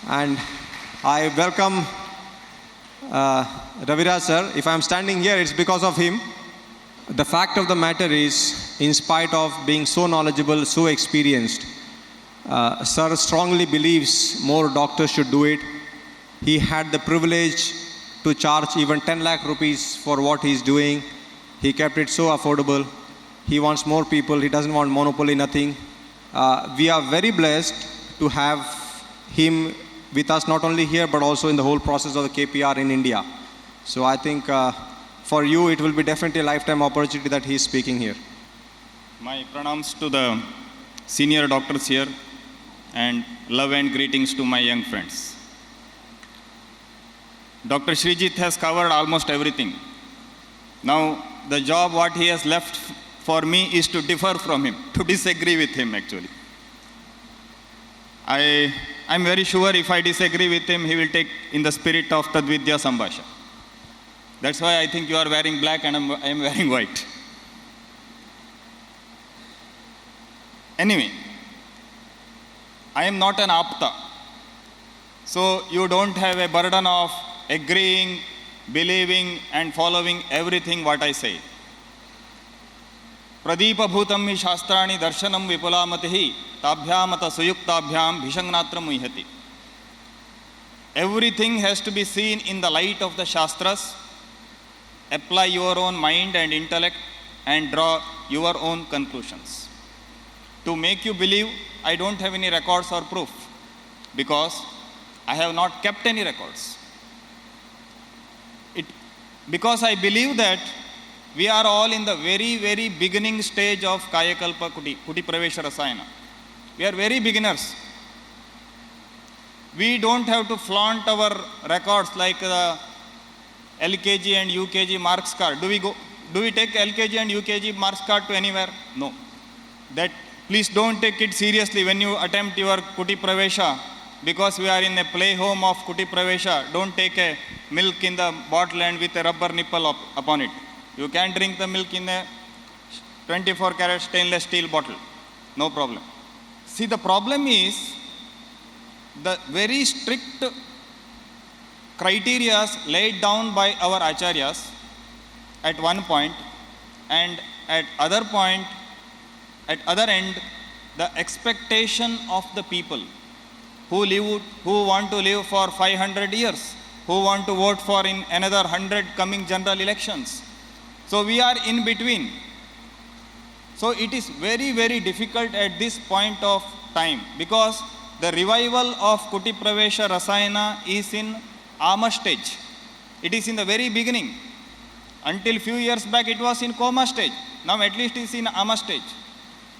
And I welcome Raviraj sir. If I am standing here, it's because of him. The fact of the matter is, in spite of being so knowledgeable, so experienced, sir strongly believes more doctors should do it. He had the privilege to charge even 10 lakh rupees for what he's doing. He kept it so affordable. He wants more people. He doesn't want monopoly, nothing. We are very blessed to have him with us, not only here, but also in the whole process of the KPR in India. So I think for you, it will be definitely a lifetime opportunity that he is speaking here. My pranams to the senior doctors here and love and greetings to my young friends. Dr. Srijit has covered almost everything. Now, the job what he has left for me is to differ from him, to disagree with him actually. I'm very sure if I disagree with him, he will take in the spirit of Tadvidya Sambhasha. That's why I think you are wearing black and I am wearing white. Anyway, I am not an apta. So you don't have a burden of agreeing, believing and following everything what I say. Pradeepa bhutam hi shastrani darshanam vipulamatihi tabhyamata suyuktabhyam bhishangnatra muhyati. Everything has to be seen in the light of the Shastras. Apply your own mind and intellect and draw your own conclusions. To make you believe, I don't have any records or proof because I have not kept any records. Because I believe that we are all in the very, very beginning stage of Kayakalpa Kuti Pravesha Rasayana. We are very beginners. We don't have to flaunt our records like the LKG and UKG marks card. Do we take LKG and UKG marks card to anywhere? No. Please don't take it seriously when you attempt your Kuti Pravesha, because we are in a play home of Kuti Pravesha. Don't take a milk in the bottle and with a rubber nipple upon it. You can drink the milk in a 24 karat stainless steel bottle. No problem. See, the problem is the very strict criteria laid down by our acharyas at one point, and at other end, the expectation of the people who want to live for 500 years, who want to vote for in another 100 coming general elections. So we are in between. So it is very, very difficult at this point of time, because the revival of Kuti Pravesha Rasayana is in Ama stage. It is in the very beginning. Until few years back it was in coma stage. Now at least it is in Ama stage.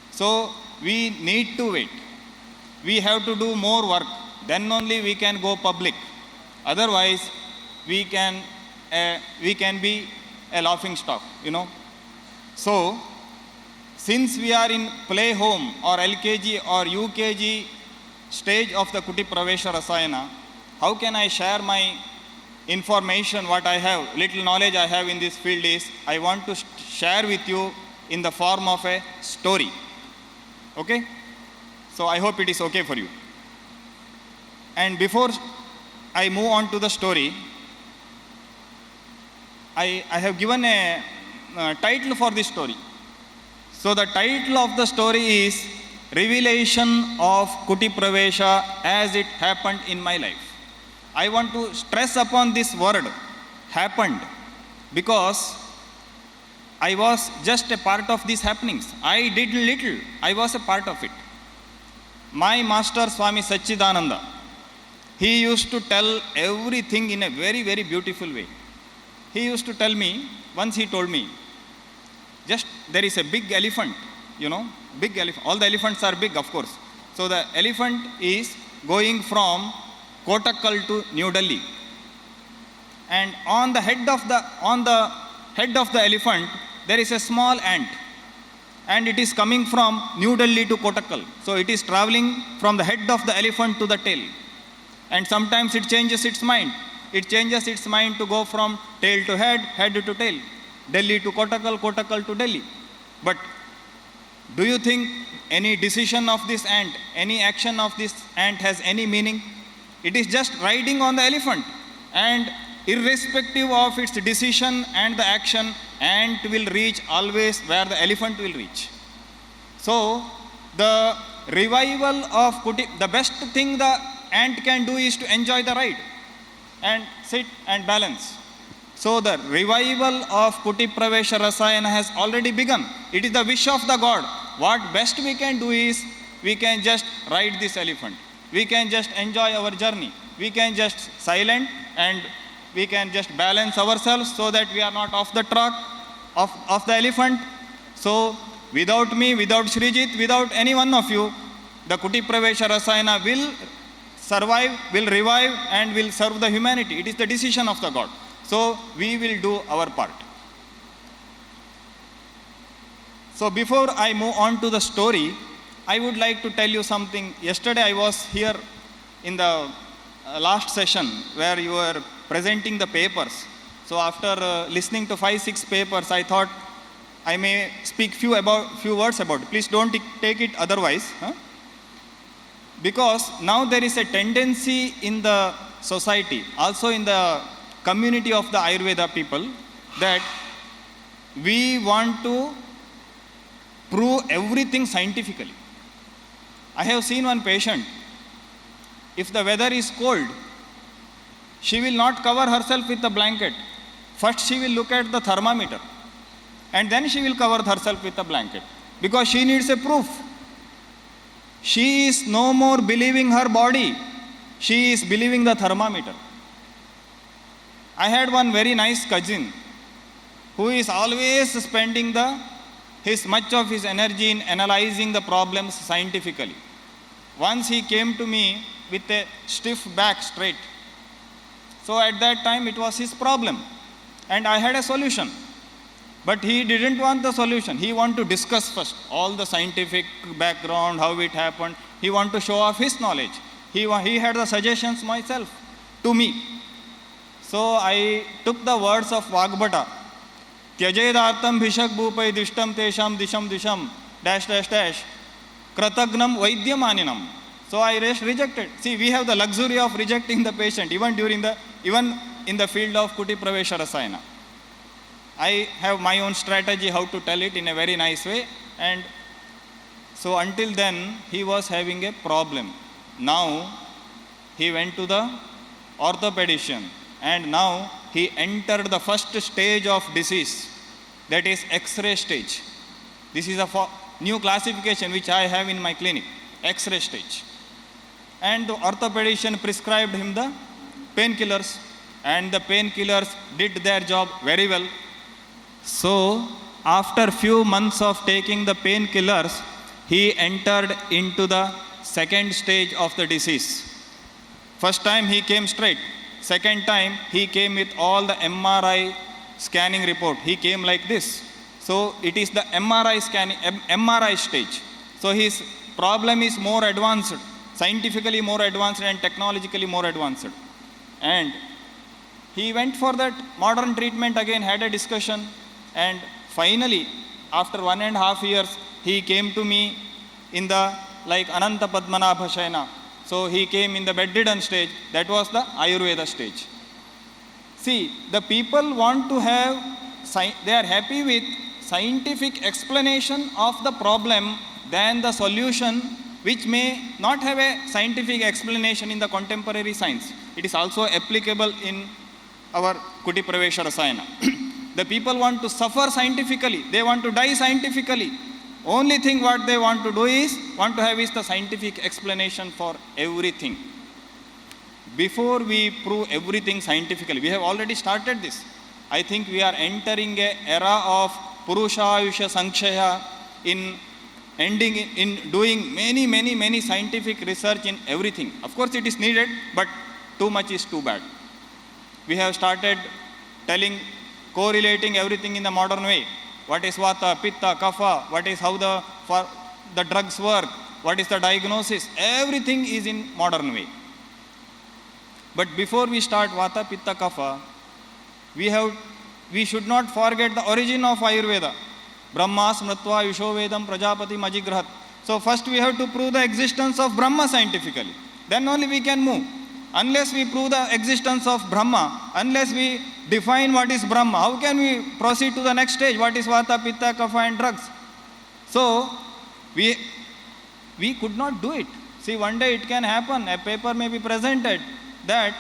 So we need to wait. We have to do more work. Then only we can go public. Otherwise, we can be a laughing stock, So, since we are in play home or LKG or UKG stage of the Kuti Pravesha Rasayana, how can I share my information, what I have, little knowledge I have in this field is, I want to share with you in the form of a story. Okay? So I hope it is okay for you. And before I move on to the story, I have given a title for this story. So the title of the story is Revelation of Kuti Pravesha as it happened in my life. I want to stress upon this word, happened, because I was just a part of these happenings. I did little, I was a part of it. My master Swami Satchidananda, he used to tell everything in a very, very beautiful way. He used to tell me, once he told me, just there is a big elephant, big elephant. All the elephants are big, of course. So the elephant is going from Kottakkal to New Delhi. And on the head of the elephant, there is a small ant. And it is coming from New Delhi to Kottakkal. So it is traveling from the head of the elephant to the tail. And sometimes it changes its mind. It changes its mind to go from tail to head, head to tail, Delhi to Kottakkal, Kottakkal to Delhi. But do you think any decision of this ant, any action of this ant has any meaning? It is just riding on the elephant, and irrespective of its decision and the action, ant will reach always where the elephant will reach. So the revival of the best thing the ant can do is to enjoy the ride and sit and balance. So the revival of Kuti Pravesha Rasayana has already begun. It is the wish of the God. What best we can do is, we can just ride this elephant. We can just enjoy our journey. We can just silent, and we can just balance ourselves so that we are not off the track of the elephant. So without me, without Srijit, without any one of you, the Kuti Pravesha Rasayana will survive, will revive, and will serve the humanity. It is the decision of the God. So we will do our part. So before I move on to the story, I would like to tell you something. Yesterday I was here in the last session where you were presenting the papers. So after listening to 5-6 papers, I thought I may speak few words about it. Please don't take it otherwise. Because now there is a tendency in the society, also in the community of the Ayurveda people, that we want to prove everything scientifically. I have seen one patient, if the weather is cold, she will not cover herself with a blanket. First she will look at the thermometer, and then she will cover herself with a blanket, because she needs a proof. She is no more believing her body, she is believing the thermometer. I had one very nice cousin who is always spending much of his energy in analyzing the problems scientifically. Once he came to me with a stiff back straight. So at that time it was his problem, and I had a solution. But he didn't want the solution. He wanted to discuss first all the scientific background, how it happened. He wanted to show off his knowledge. He had the suggestions myself to me. So I took the words of Vagbhata. Tyajedartam bhishak bhupai dishtam tesham disham dash dash dash kratagnam vaidyamaninam. So I rejected. See, we have the luxury of rejecting the patient even in the field of Kuti Pravesha Rasayana. I have my own strategy how to tell it in a very nice way, and so until then he was having a problem. Now he went to the orthopedician, and now he entered the first stage of disease, that is X-ray stage. This is a new classification which I have in my clinic, X-ray stage. And the orthopedician prescribed him the painkillers, and the painkillers did their job very well. So after few months of taking the painkillers, he entered into the second stage of the disease. First time he came straight. Second time he came with all the MRI scanning report. He came like this. So it is the MRI stage. So his problem is more advanced, scientifically more advanced and technologically more advanced. And he went for that modern treatment again, had a discussion, and finally after 1.5 years he came to me in the like Ananta Padmanabha Shayana. So he came in the bedridden stage. That was the Ayurveda stage. See, the people want to have, they are happy with scientific explanation of the problem than the solution, which may not have a scientific explanation in the contemporary science. It is also applicable in our Kuti Pravesha Rasayana. The people want to suffer scientifically. They want to die scientifically. Only thing what they want to have is the scientific explanation for everything. Before we prove everything scientifically, we have already started this. I think we are entering an era of Purushayusha Sankshaya in doing many scientific research in everything. Of course it is needed, but too much is too bad. We have started correlating everything in the modern way. What is Vata, Pitta, Kapha, how the drugs work, what is the diagnosis, everything is in modern way. But before we start Vata, Pitta, Kapha, we should not forget the origin of Ayurveda. Brahma Smritva Yusho Vedam Prajapati Majigrahat. So first we have to prove the existence of Brahma scientifically. Then only we can move. Unless we prove the existence of Brahma, unless we define what is Brahma, how can we proceed to the next stage? What is Vata, Pitta, Kapha and drugs? So, we could not do it. See, one day it can happen, a paper may be presented that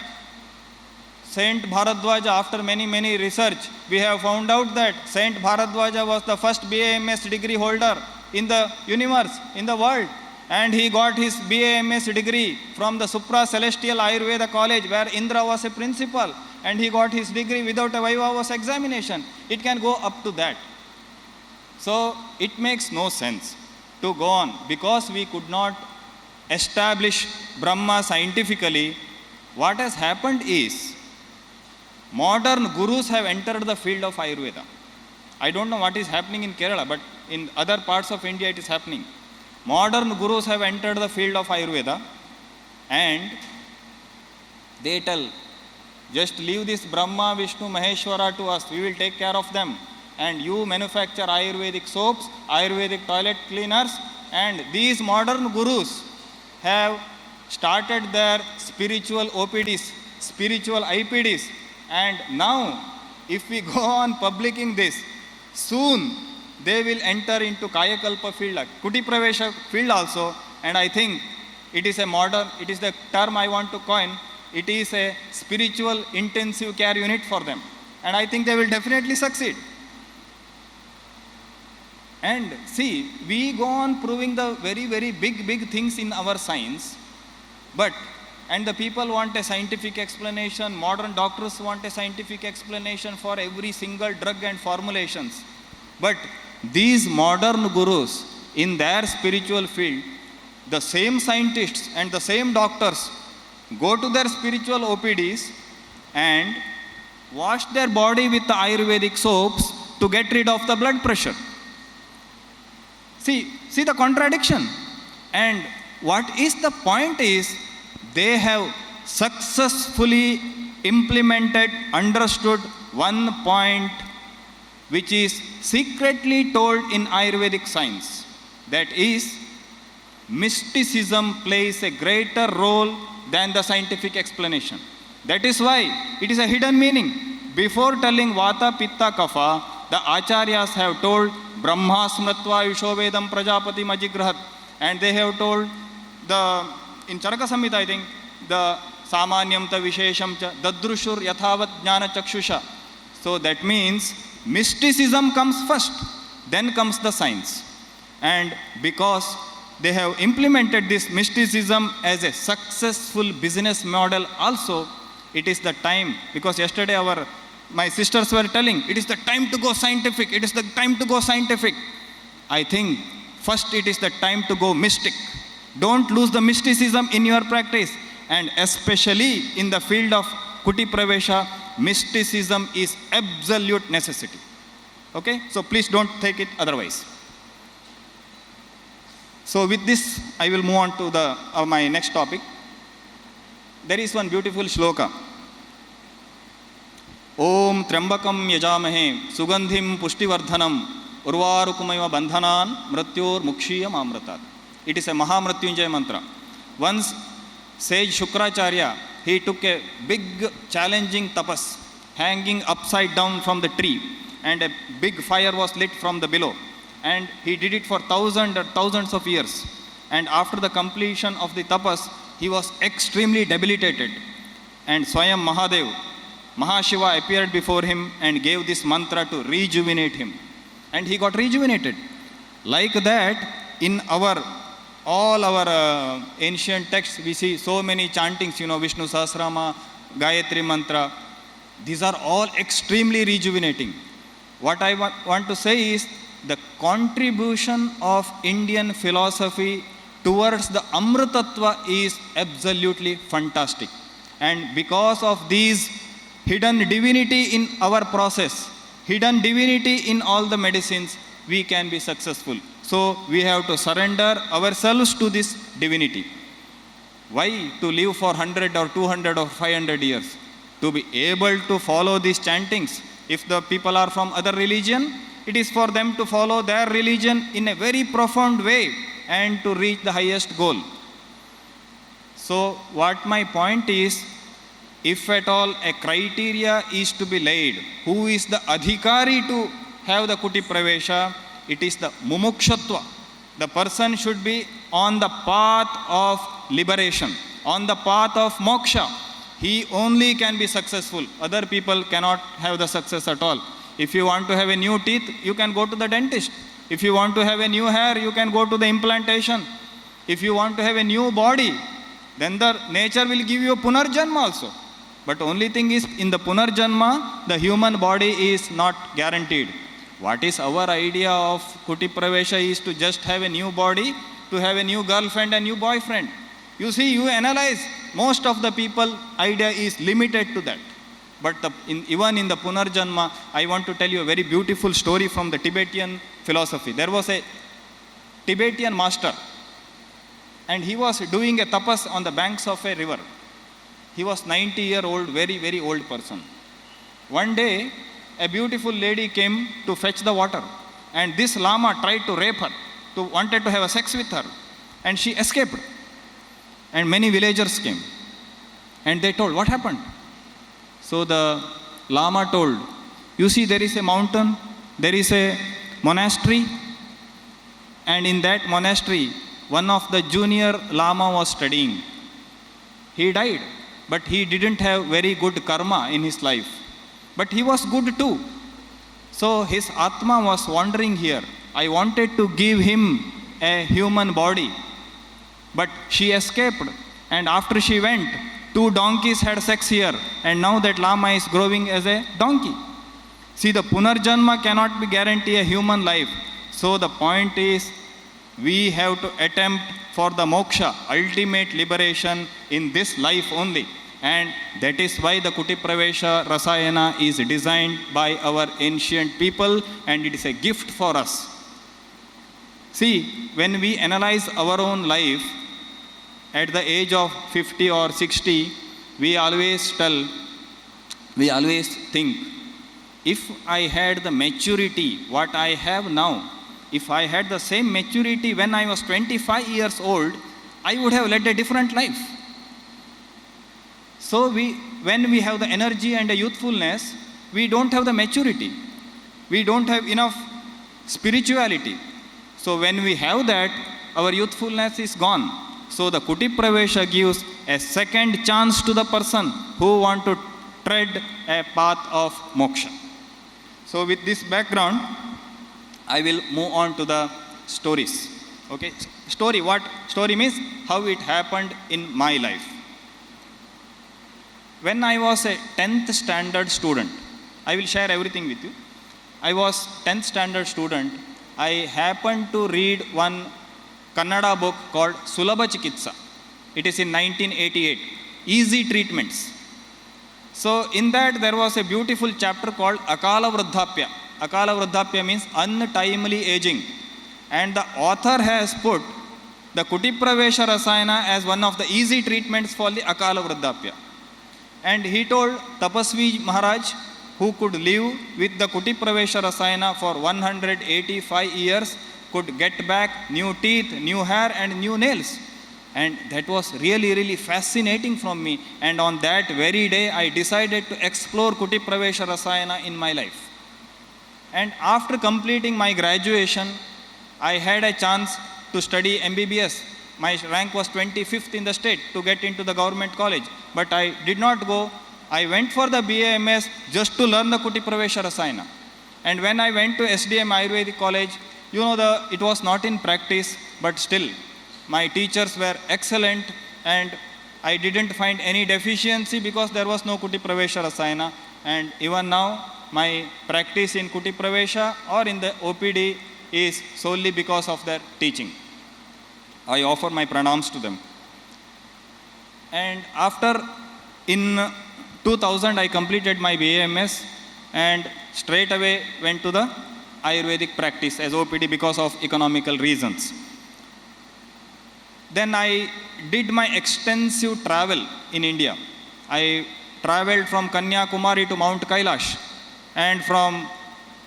Saint Bharadwaja, after many research, we have found out that Saint Bharadwaja was the first BA/MS degree holder in the universe, in the world. And he got his BA/MS degree from the Supra Celestial Ayurveda College, where Indra was a principal. And he got his degree without a Viva Voce examination. It can go up to that. So, it makes no sense to go on. Because we could not establish Brahma scientifically, what has happened is, modern gurus have entered the field of Ayurveda. I don't know what is happening in Kerala, but in other parts of India it is happening. Modern gurus have entered the field of Ayurveda and they tell, just leave this Brahma, Vishnu, Maheshwara to us, we will take care of them. And you manufacture Ayurvedic soaps, Ayurvedic toilet cleaners, and these modern gurus have started their spiritual OPDs, spiritual IPDs. And now, if we go on publishing this, soon they will enter into Kayakalpa field, Kuti Pravesha field also. And I think it is the term I want to coin, it is a spiritual intensive care unit for them. And I think they will definitely succeed. And see, we go on proving the very big things in our science, and the people want a scientific explanation, modern doctors want a scientific explanation for every single drug and formulations. But these modern gurus, in their spiritual field, the same scientists and the same doctors go to their spiritual OPDs and wash their body with the Ayurvedic soaps to get rid of the blood pressure. See the contradiction. And what is the point is, they have successfully implemented, understood one point which is secretly told in Ayurvedic science. That is, mysticism plays a greater role than the scientific explanation. That is why it is a hidden meaning. Before telling Vata, Pitta, Kapha, the Acharyas have told Brahma Smratva Yushovedam Prajapati Majigrahat. And they have told in Charaka Samhita, I think, the Samanyam ta Vishesham cha Dadrushur Yathavat Jnana Chakshusha. So that means mysticism comes first, then comes the science. And because they have implemented this mysticism as a successful business model also, it is the time, because yesterday my sisters were telling, it is the time to go scientific, it is the time to go scientific. I think first it is the time to go mystic. Don't lose the mysticism in your practice. And especially in the field of Kuti Pravesha, mysticism is absolute necessity. Okay? So please don't take it otherwise. So with this, I will move on to my next topic. There is one beautiful shloka. Om Trambakam Yajamahe Sugandhim Pushtivardhanam Urvarukumaiva Bandhanan Mrityor Mukshiyam Amratat. It is a Mahamrityunjaya mantra. Once sage Shukracharya, he took a big challenging tapas, hanging upside down from the tree, and a big fire was lit from the below. And he did it for thousands of years. And after the completion of the tapas, he was extremely debilitated. And Swayam Mahadev, Mahashiva appeared before him and gave this mantra to rejuvenate him. And he got rejuvenated. Like that, in all our ancient texts, we see so many chantings, Vishnu Sahasrama, Gayatri Mantra. These are all extremely rejuvenating. What I want to say is, the contribution of Indian philosophy towards the Amritattva is absolutely fantastic. And because of these hidden divinity in our process, hidden divinity in all the medicines, we can be successful. So we have to surrender ourselves to this divinity. Why? To live for 100 or 200 or 500 years. To be able to follow these chantings. If the people are from other religion, it is for them to follow their religion in a very profound way and to reach the highest goal. So what my point is, if at all a criteria is to be laid, who is the adhikari to have the kuti pravesha, it is the mumukshatva. The person should be on the path of liberation, on the path of moksha. He only can be successful. Other people cannot have the success at all. If you want to have a new teeth, you can go to the dentist. If you want to have a new hair, you can go to the implantation. If you want to have a new body, then the nature will give you a punarjanma also. But only thing is, in the punarjanma, the human body is not guaranteed. What is our idea of kuti pravesha is to just have a new body, to have a new girlfriend and new boyfriend. You see, you analyze, most of the people idea is limited to that. But even in the punarjanma, I want to tell you a very beautiful story from the Tibetan philosophy. There was a Tibetan master, and he was doing a tapas on the banks of a river. He was 90-year-old, very, very old person. One day, a beautiful lady came to fetch the water, and this lama tried to rape her, wanted to have a sex with her, and she escaped. And many villagers came, and they told, what happened? So the lama told, you see, there is a mountain, there is a monastery, and in that monastery, one of the junior lama was studying. He died, but he didn't have very good karma in his life. But he was good too. So his Atma was wandering here. I wanted to give him a human body, but she escaped. And after she went, 2 donkeys had sex here, and now that lama is growing as a donkey. See, the punarjanma cannot be guarantee a human life. So the point is, we have to attempt for the moksha, ultimate liberation in this life only. And that is why the kuti pravesha rasayana is designed by our ancient people, and it is a gift for us. See, when we analyze our own life, at the age of 50 or 60, we always think, if I had the maturity what I have now, if I had the same maturity when I was 25 years old, I would have led a different life. So when we have the energy and the youthfulness, we don't have the maturity. We don't have enough spirituality. So when we have that, our youthfulness is gone. So the kuti pravesha gives a second chance to the person who want to tread a path of moksha. So with this background, I will move on to the stories. Okay, story. What story means? How it happened in my life. When I was a 10th standard student, I will share everything with you. I was 10th standard student. I happened to read one Kannada book called Sulabha Chikitsa. It is in 1988. Easy treatments. So in that there was a beautiful chapter called Akala Vruddhapya. Akala Vruddhapya means untimely aging. And the author has put the kuti pravesha rasayana as one of the easy treatments for the Akala Vruddhapya. And he told Tapasvi Maharaj, who could live with the kuti pravesha rasayana for 185 years, could get back new teeth, new hair and new nails. And that was really, really fascinating from me. And on that very day, I decided to explore kuti pravesha rasayana in my life. And after completing my graduation, I had a chance to study MBBS. My rank was 25th in the state to get into the government college. But I did not go. I went for the BAMS just to learn the kuti pravesha rasayana. And when I went to SDM Ayurvedic College, it was not in practice, but still, my teachers were excellent, and I didn't find any deficiency because there was no kuti pravesha rasayana. And even now, my practice in kuti pravesha or in the OPD is solely because of their teaching. I offer my pranams to them. And after, in 2000, I completed my BAMS and straight away went to the Ayurvedic practice as OPD because of economical reasons. Then I did my extensive travel in India. I traveled from Kanyakumari to Mount Kailash, and from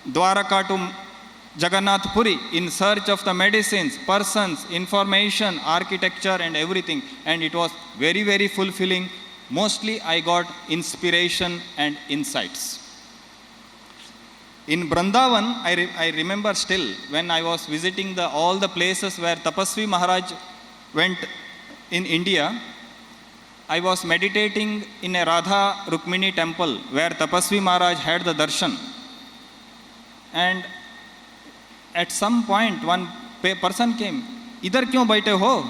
Dwaraka to Jagannath Puri in search of the medicines, persons, information, architecture, and everything. And it was very, very fulfilling. Mostly I got inspiration and insights. In Vrindavan, I remember still when I was visiting all the places where Tapasvi Maharaj went in India, I was meditating in a Radha Rukmini temple where Tapasvi Maharaj had the darshan. And at some point, one person came, इधर क्यों बैठे हो?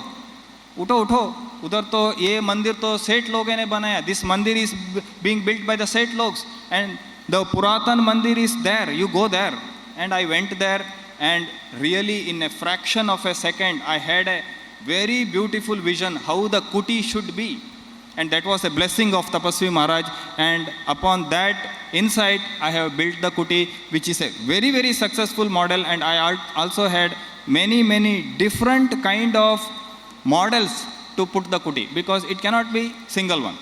उठो उठो, उधर तो ये मंदिर तो सेठ लोगों ने बनाया. This mandir is being built by the Seth logs, and the Puratan Mandir is there. You go there. And I went there, and really in a fraction of a second, I had a very beautiful vision how the kuti should be. And that was a blessing of Tapasvi Maharaj. And upon that insight, I have built the kuti, which is a very, very successful model. And I also had many different kind of models to put the kuti, because it cannot be single one.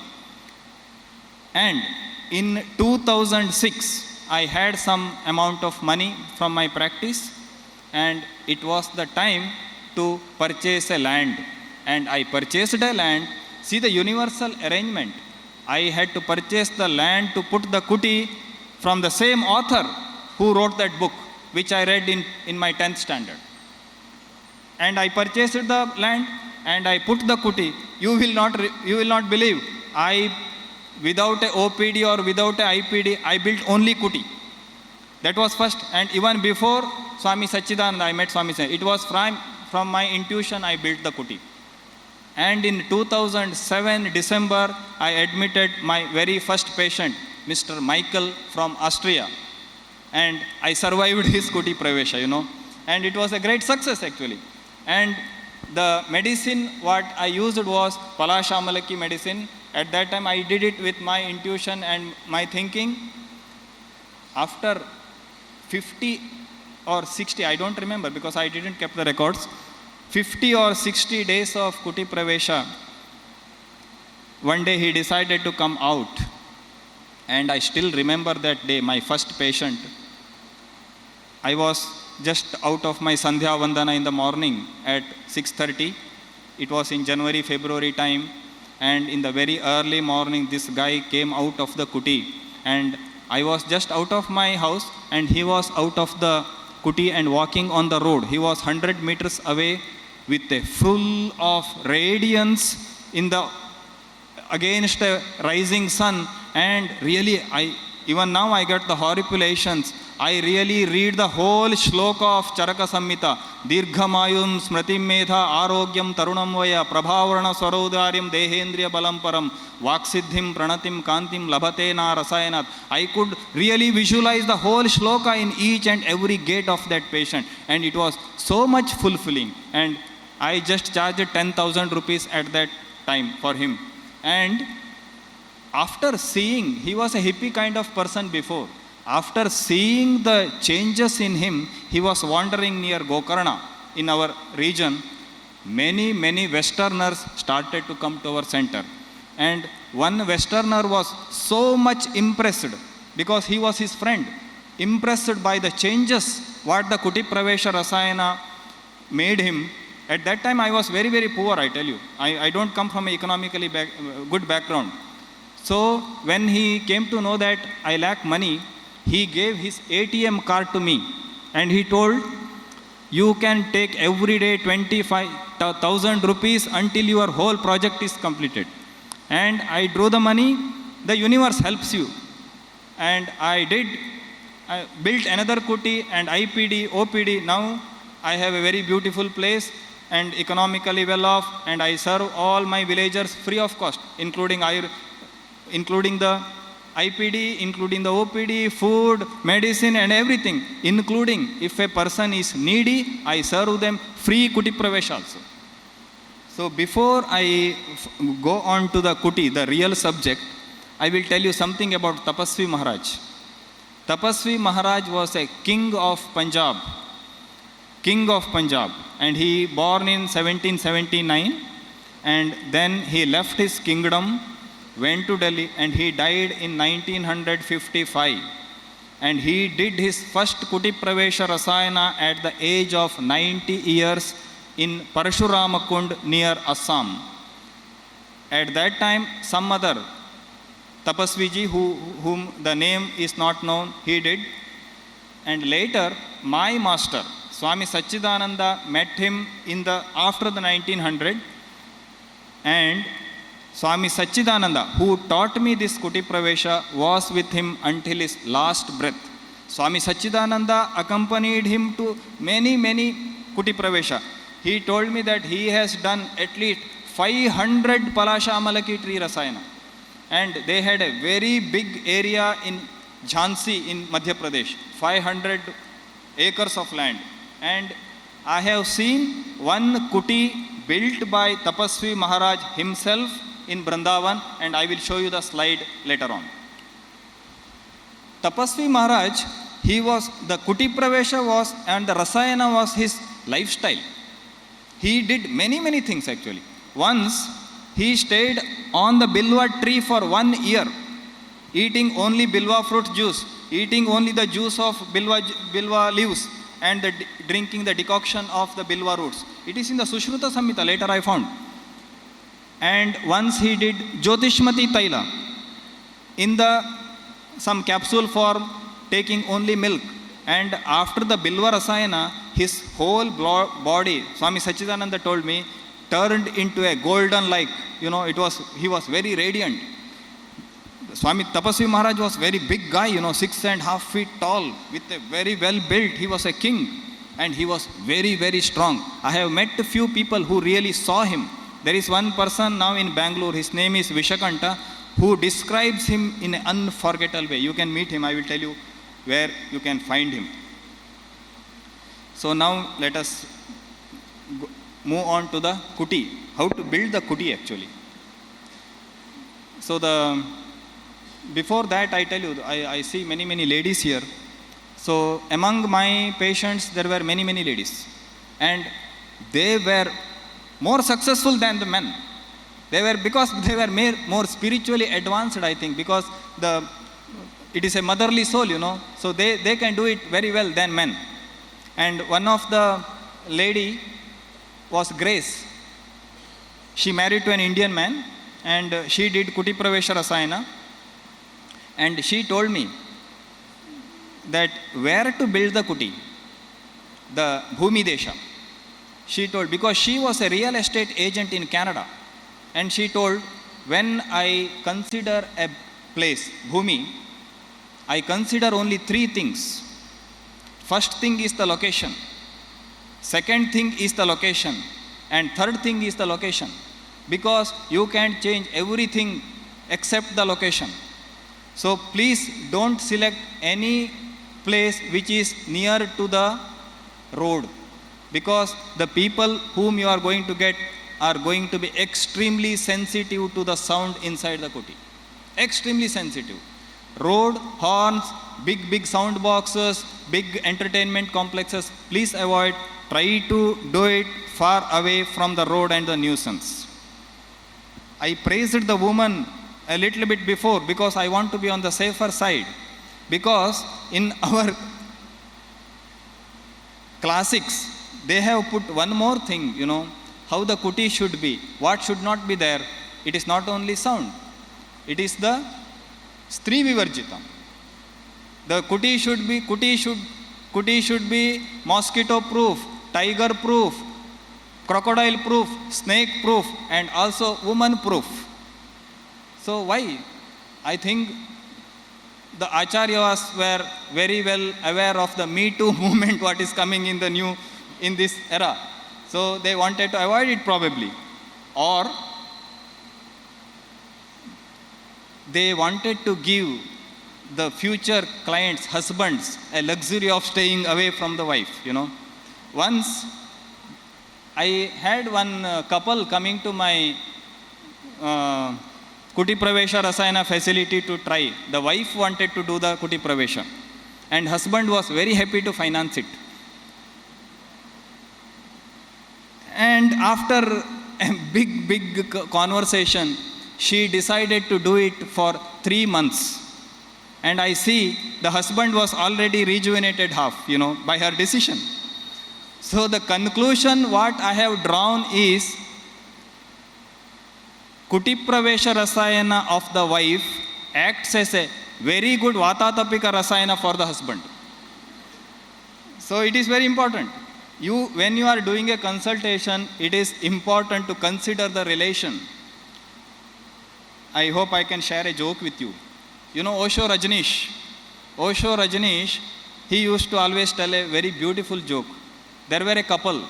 And in 2006, I had some amount of money from my practice, and it was the time to purchase a land. And I purchased a land. See the universal arrangement. I had to purchase the land to put the kuti from the same author who wrote that book, which I read in my 10th standard. And I purchased the land and I put the kuti. You will not believe. Without a OPD or without a IPD, I built only kuti. That was first. And even before Swami Sachidananda, I met Swami Sachidananda. It was from my intuition I built the kuti. And in 2007 December, I admitted my very first patient, Mr. Michael from Austria. And I survived his kuti pravesha, And it was a great success actually. And the medicine what I used was Palashamalaki medicine. At that time I did it with my intuition and my thinking. After 50 or 60, I don't remember because I didn't keep the records, 50 or 60 days of kuti pravesha, one day he decided to come out. And I still remember that day, my first patient. I was just out of my Sandhya Vandana in the morning at 6:30. It was in January, February time. And in the very early morning, this guy came out of the kuti. And I was just out of my house and he was out of the kuti and walking on the road. He was 100 meters away with a full of radiance against a rising sun. And really, even now I get the horripilations. I really read the whole shloka of Charaka Samhita. Dirghamayun smritim medha arogyam tarunam vaya prabhavarana swarodaryam dehendriya balamparam vaksiddhim pranatim kantim labhate na rasayanat. I could really visualize the whole shloka in each and every gate of that patient. And it was so much fulfilling. And I just charged 10,000 rupees at that time for him. And after seeing, he was a hippie kind of person before. After seeing the changes in him, he was wandering near Gokarna in our region. Many Westerners started to come to our center. And one Westerner was so much impressed because he was his friend, impressed by the changes what the Kuti Pravesha Rasayana made him. At that time I was very poor, I tell you. I don't come from an economically good background. So when he came to know that I lack money, he gave his ATM card to me and he told, you can take every day 25,000 rupees until your whole project is completed. And I drew the money, the universe helps you. And I built another kuti and IPD, OPD. Now I have a very beautiful place and economically well off, and I serve all my villagers free of cost, including the IPD, including the OPD, food, medicine and everything, including if a person is needy, I serve them free kuti pravesh also. So before I go on to the kuti, the real subject, I will tell you something about Tapasvi Maharaj. Tapasvi Maharaj was a king of Punjab, and he born in 1779, and then he left his kingdom, went to Delhi, and he died in 1955. and he did his first Kuti Pravesha Rasayana at the age of 90 years in Parashuramakund near Assam. At that time, some other Tapasviji, whom the name is not known, he did. And later, my master, Swami Satchidananda, met him after the 1900, and Swami Satchidananda, who taught me this Kuti Pravesha, was with him until his last breath. Swami Satchidananda accompanied him to many Kuti Pravesha. He told me that he has done at least 500 Palasha Amalaki tree Rasayana. And they had a very big area in Jhansi in Madhya Pradesh, 500 acres of land. And I have seen one kuti built by Tapasvi Maharaj himself in Vrindavan, and I will show you the slide later on. Tapasvi Maharaj, the Kuti Pravesha was, and the Rasayana was his lifestyle. He did many things actually. Once, he stayed on the Bilwa tree for 1 year, eating only Bilwa fruit juice, eating only the juice of Bilwa leaves, and drinking the decoction of the Bilwa roots. It is in the Sushruta Samhita, later I found. And once he did Jyotishmati Taila in some capsule form, taking only milk. And after the Bilwa Rasayana, his whole body, Swami Satchidananda told me, turned into a golden like, he was very radiant. Swami Tapasvi Maharaj was very big guy, 6.5 feet tall, with a very well built, he was a king. And he was very strong. I have met a few people who really saw him. There is one person now in Bangalore, his name is Vishakanta, who describes him in an unforgettable way. You can meet him, I will tell you where you can find him. So now let us move on to the kuti, how to build the kuti actually. So before that I tell you, I see many ladies here. So among my patients there were many ladies, and they were more successful than the men. Because they were more spiritually advanced, I think, because it is a motherly soul, so they can do it very well than men. And one of the lady was Grace. She married to an Indian man, and she did Kuti Pravesha Rasayana. And she told me that where to build the kuti, the Bhumi Desha. She told, because she was a real estate agent in Canada. And she told, when I consider a place, Bhumi, I consider only 3 things. First thing is the location. Second thing is the location. And third thing is the location. Because you can change everything except the location. So please don't select any place which is near to the road, because the people whom you are going to get are going to be extremely sensitive to the sound inside the kuti. Extremely sensitive. Road, horns, big sound boxes, big entertainment complexes, please avoid. Try to do it far away from the road and the nuisance. I praised the woman a little bit before because I want to be on the safer side. Because in our classics, they have put one more thing, how the kuti should be, what should not be there. It is not only sound, it is the Stri Vivarjita. The kuti should be mosquito proof, tiger proof, crocodile proof, snake proof, and also woman proof. So why? I think the Acharyas were very well aware of the Me Too movement, what is coming in this era. So they wanted to avoid it probably. Or they wanted to give the future clients, husbands, a luxury of staying away from the wife, Once I had one couple coming to my Kuti Pravesha Rasayana facility to try. The wife wanted to do the Kuti Pravesha, and husband was very happy to finance it. And after a big conversation, she decided to do it for 3 months. And I see the husband was already rejuvenated half, by her decision. So the conclusion what I have drawn is Kutipravesha Rasayana of the wife acts as a very good Vatatapika Rasayana for the husband. So it is very important. When you are doing a consultation, it is important to consider the relation. I hope I can share a joke with you. Osho Rajneesh, he used to always tell a very beautiful joke. There were a couple,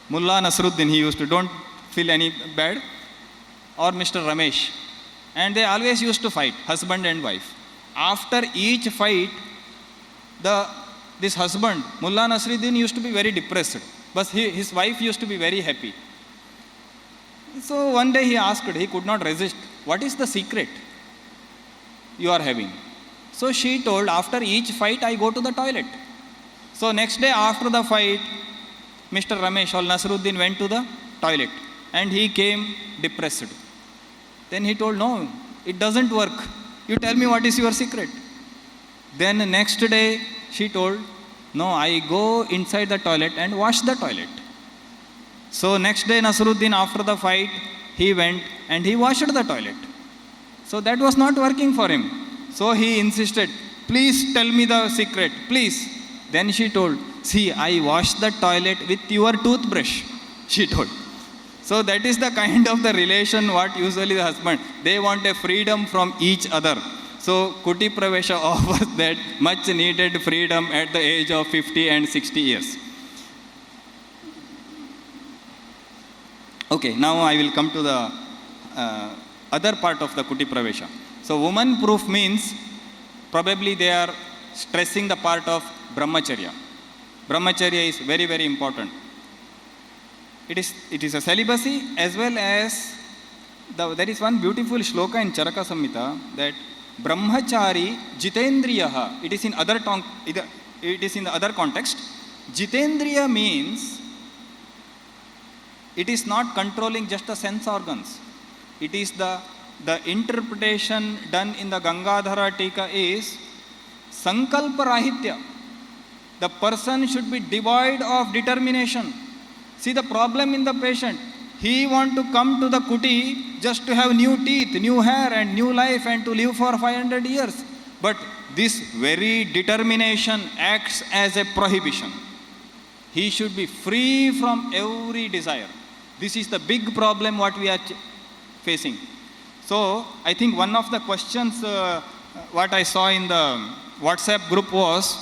Mullah Nasruddin, he used to, don't feel any bad, or Mr. Ramesh. And they always used to fight, husband and wife. After each fight, this husband, Mullah Nasruddin, used to be very depressed, but his wife used to be very happy. So one day he asked, he could not resist, what is the secret you are having? So she told, after each fight I go to the toilet. So next day after the fight, Mr. Ramesh or Nasruddin went to the toilet and he came depressed. Then he told, no, it doesn't work. You tell me what is your secret. Then next day she told, no, I go inside the toilet and wash the toilet. So next day Nasruddin, after the fight, he went and he washed the toilet. So that was not working for him. So he insisted, please tell me the secret, please. Then she told, see, I washed the toilet with your toothbrush, she told. So that is the kind of the relation what usually the husband, they want a freedom from each other. So Kuti Pravesha offers that much needed freedom at the age of 50 and 60 years. Okay, now I will come to the other part of the Kuti Pravesha. So woman proof means probably they are stressing the part of Brahmacharya. Brahmacharya is very, very important. It is a celibacy as well as there is one beautiful shloka in Charaka Samhita that Brahmachari Jitendriyaha. It is in the other context. Jitendriya means it is not controlling just the sense organs. It is the interpretation done in the Gangadhara Tika is Sankalpa Rahitya. The person should be devoid of determination. See the problem in the patient. He want to come to the kuti just to have new teeth, new hair and new life and to live for 500 years. But this very determination acts as a prohibition. He should be free from every desire. This is the big problem what we are facing. So I think one of the questions what I saw in the WhatsApp group was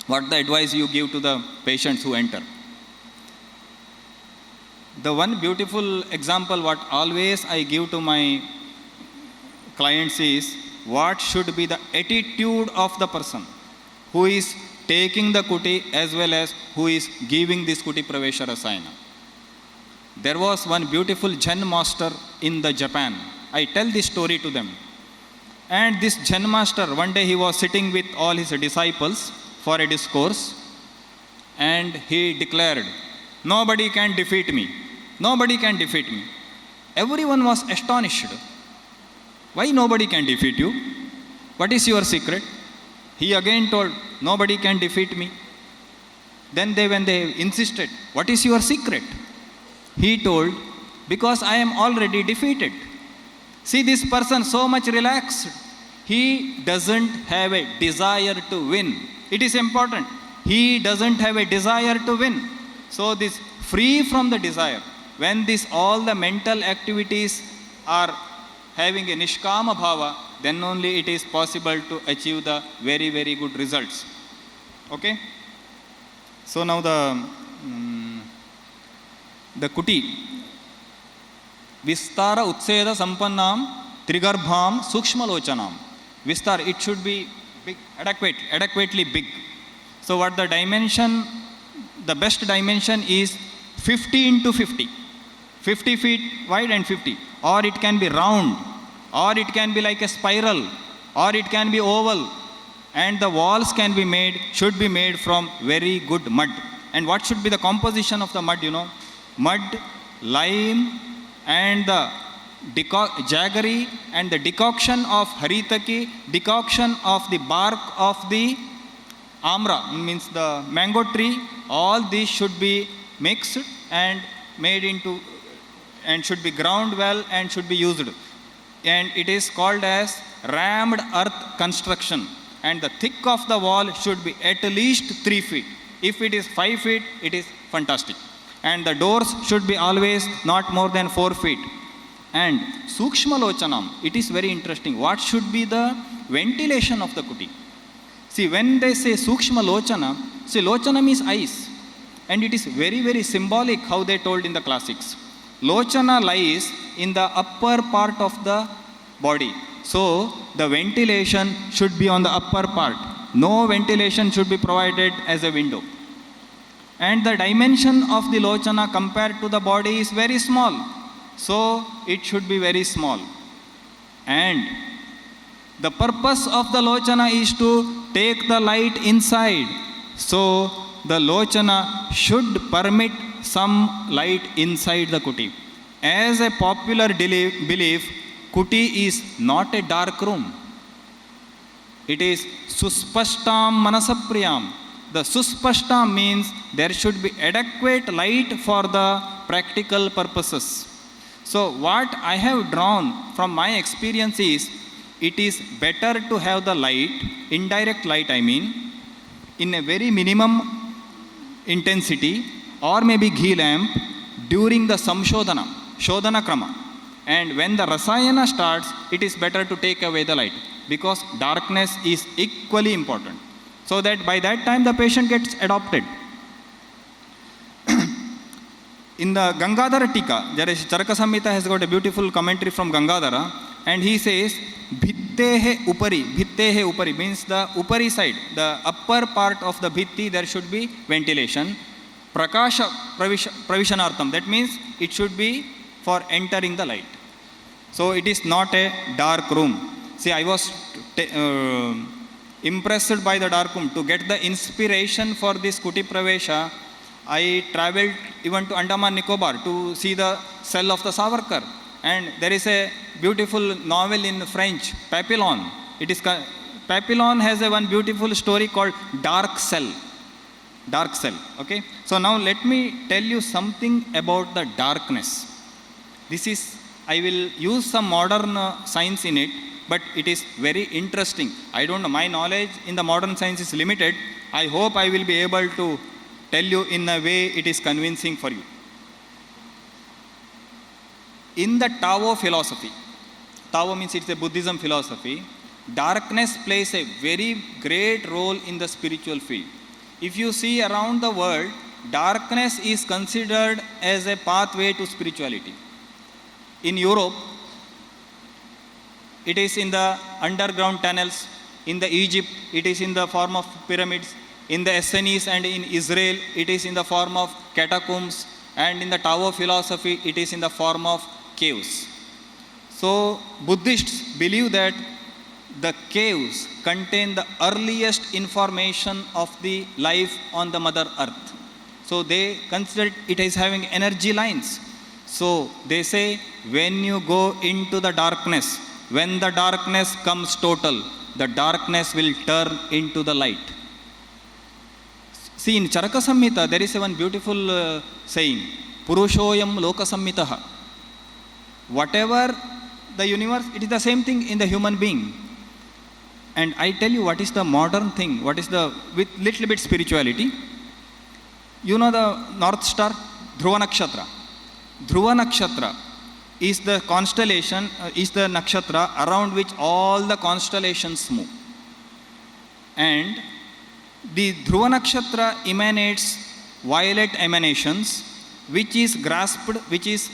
what the advice you give to the patients who enter. The one beautiful example what always I give to my clients is what should be the attitude of the person who is taking the kuti as well as who is giving this kuti pravesha rasayana. There was one beautiful Zen master in the Japan. I tell this story to them. And this Zen master, one day he was sitting with all his disciples for a discourse and he declared, nobody can defeat me. Nobody can defeat me. Everyone was astonished. Why nobody can defeat you? What is your secret? He again told, nobody can defeat me. Then when they insisted, what is your secret? He told, because I am already defeated. See this person so much relaxed. He doesn't have a desire to win. It is important. He doesn't have a desire to win. So this free from the desire. When all the mental activities are having a nishkama bhava, then only it is possible to achieve the very, very good results. Okay? So now the kuti. Vistara Utseda Sampannam Trigarbham Sukshma Lochanam. Vistar, it should be big, adequately big. So what the dimension, the best dimension is 50 into 50. 50 feet wide and 50. Or it can be round. Or it can be like a spiral. Or it can be oval. And the walls should be made from very good mud. And what should be the composition of the mud, Mud, lime, and jaggery and the decoction of haritaki, decoction of the bark of the amra, means the mango tree, all these should be mixed and made into and should be ground well and should be used. And it is called as rammed earth construction. And the thick of the wall should be at least 3 feet. If it is 5 feet, it is fantastic. And the doors should be always not more than 4 feet. And Sukshma Lochanam, it is very interesting. What should be the ventilation of the kuti? See, when they say Sukshma Lochana, see, Lochanam is eyes. And it is very, very symbolic how they told in the classics. Lochana lies in the upper part of the body. So, the ventilation should be on the upper part. No ventilation should be provided as a window. And the dimension of the Lochana compared to the body is very small. So, it should be very small. And the purpose of the Lochana is to take the light inside. So, the Lochana should permit some light inside the kuti. As a popular belief, kuti is not a dark room. It is suspashtam manasapriyam. The suspashtam means there should be adequate light for the practical purposes. So what I have drawn from my experience is, it is better to have the light, indirect light I mean, in a very minimum intensity, or maybe ghee lamp during the shodhana krama. And when the rasayana starts, it is better to take away the light, because darkness is equally important. So that by that time the patient gets adopted. In the Gangadhara Tika, Charaka Samhita has got a beautiful commentary from Gangadhara, and he says, Bhittehe upari means the upari side, the upper part of the bhitti, there should be ventilation. Prakasha pravishanartham, that means it should be for entering the light. So it is not a dark room. See, I was impressed by the dark room. To get the inspiration for this kuti pravesha, I travelled even to Andaman Nicobar to see the cell of the Savarkar. And there is a beautiful novel in French, Papillon. Papillon has one beautiful story called Dark Cell. Dark Cell, okay? So now let me tell you something about the darkness. I will use some modern science in it, but it is very interesting. I don't know, my knowledge in the modern science is limited. I hope I will be able to tell you in a way it is convincing for you. In the Tao philosophy, Tao means it's a Buddhism philosophy, darkness plays a very great role in the spiritual field. If you see around the world, darkness is considered as a pathway to spirituality. In Europe, it is in the underground tunnels. In the Egypt, it is in the form of pyramids. In the Essenes and in Israel, it is in the form of catacombs. And in the Tao philosophy, it is in the form of caves. So, Buddhists believe that the caves contain the earliest information of the life on the Mother Earth. So, they consider it as having energy lines. So, they say, when you go into the darkness, when the darkness comes total, the darkness will turn into the light. See, in Charaka Samhita, there is one beautiful saying, Purushoyam Loka Samhitaha. Whatever the universe, it is the same thing in the human being. And I tell you what is the modern thing, what is the, with little bit spirituality. You know the North Star, Dhruva Nakshatra. Dhruva Nakshatra is the constellation, is the nakshatra around which all the constellations move. And the Dhruva Nakshatra emanates violet emanations, which is grasped, which is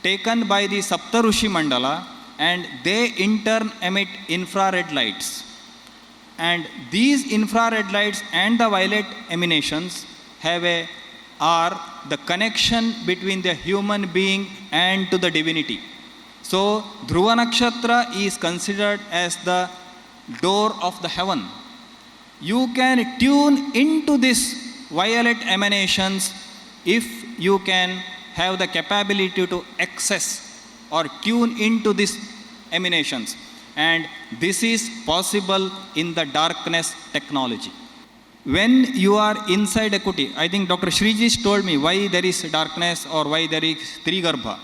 taken by the Saptarushi Mandala, and they in turn emit infrared lights. And these infrared lights and the violet emanations are the connection between the human being and to the divinity. So, Dhruva Nakshatra is considered as the door of the heaven. You can tune into this violet emanations if you can have the capability to access or tune into these emanations. And this is possible in the darkness technology. When you are inside a kuti, I think Dr. Shriji told me why there is darkness or why there is Trigarbha.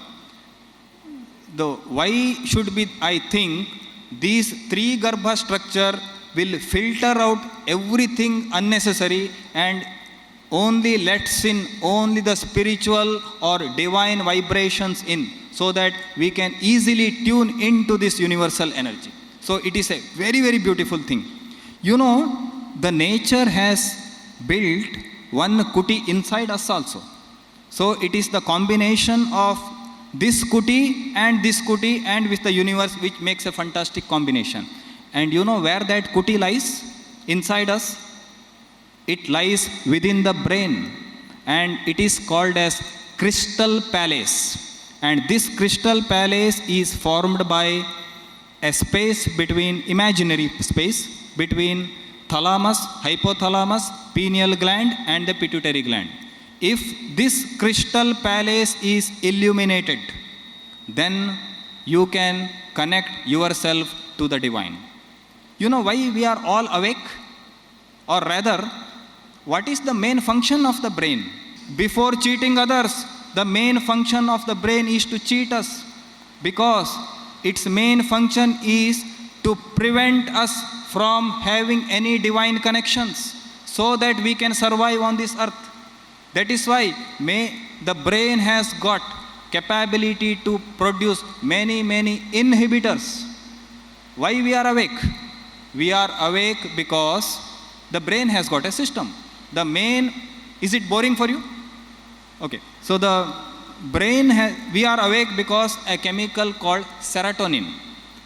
The why should be, I think, these Trigarbha structure will filter out everything unnecessary and only lets in only the spiritual or divine vibrations in, so that we can easily tune into this universal energy. So it is a very, very beautiful thing. You know, the nature has built one kuti inside us also. So it is the combination of this kuti and with the universe which makes a fantastic combination. And you know where that kuti lies inside us? It lies within the brain, and it is called as crystal palace. And this crystal palace is formed by a space between, imaginary space between thalamus, hypothalamus, pineal gland and the pituitary gland. If this crystal palace is illuminated, then you can connect yourself to the divine. You know why we are all awake? Or rather, what is the main function of the brain? Before cheating others, the main function of the brain is to cheat us, because its main function is to prevent us from having any divine connections, so that we can survive on this earth. That is why the brain has got capability to produce many, many inhibitors. Why we are awake? We are awake because the brain has got a system. The main, is it boring for you? Okay, so the brain we are awake because a chemical called serotonin.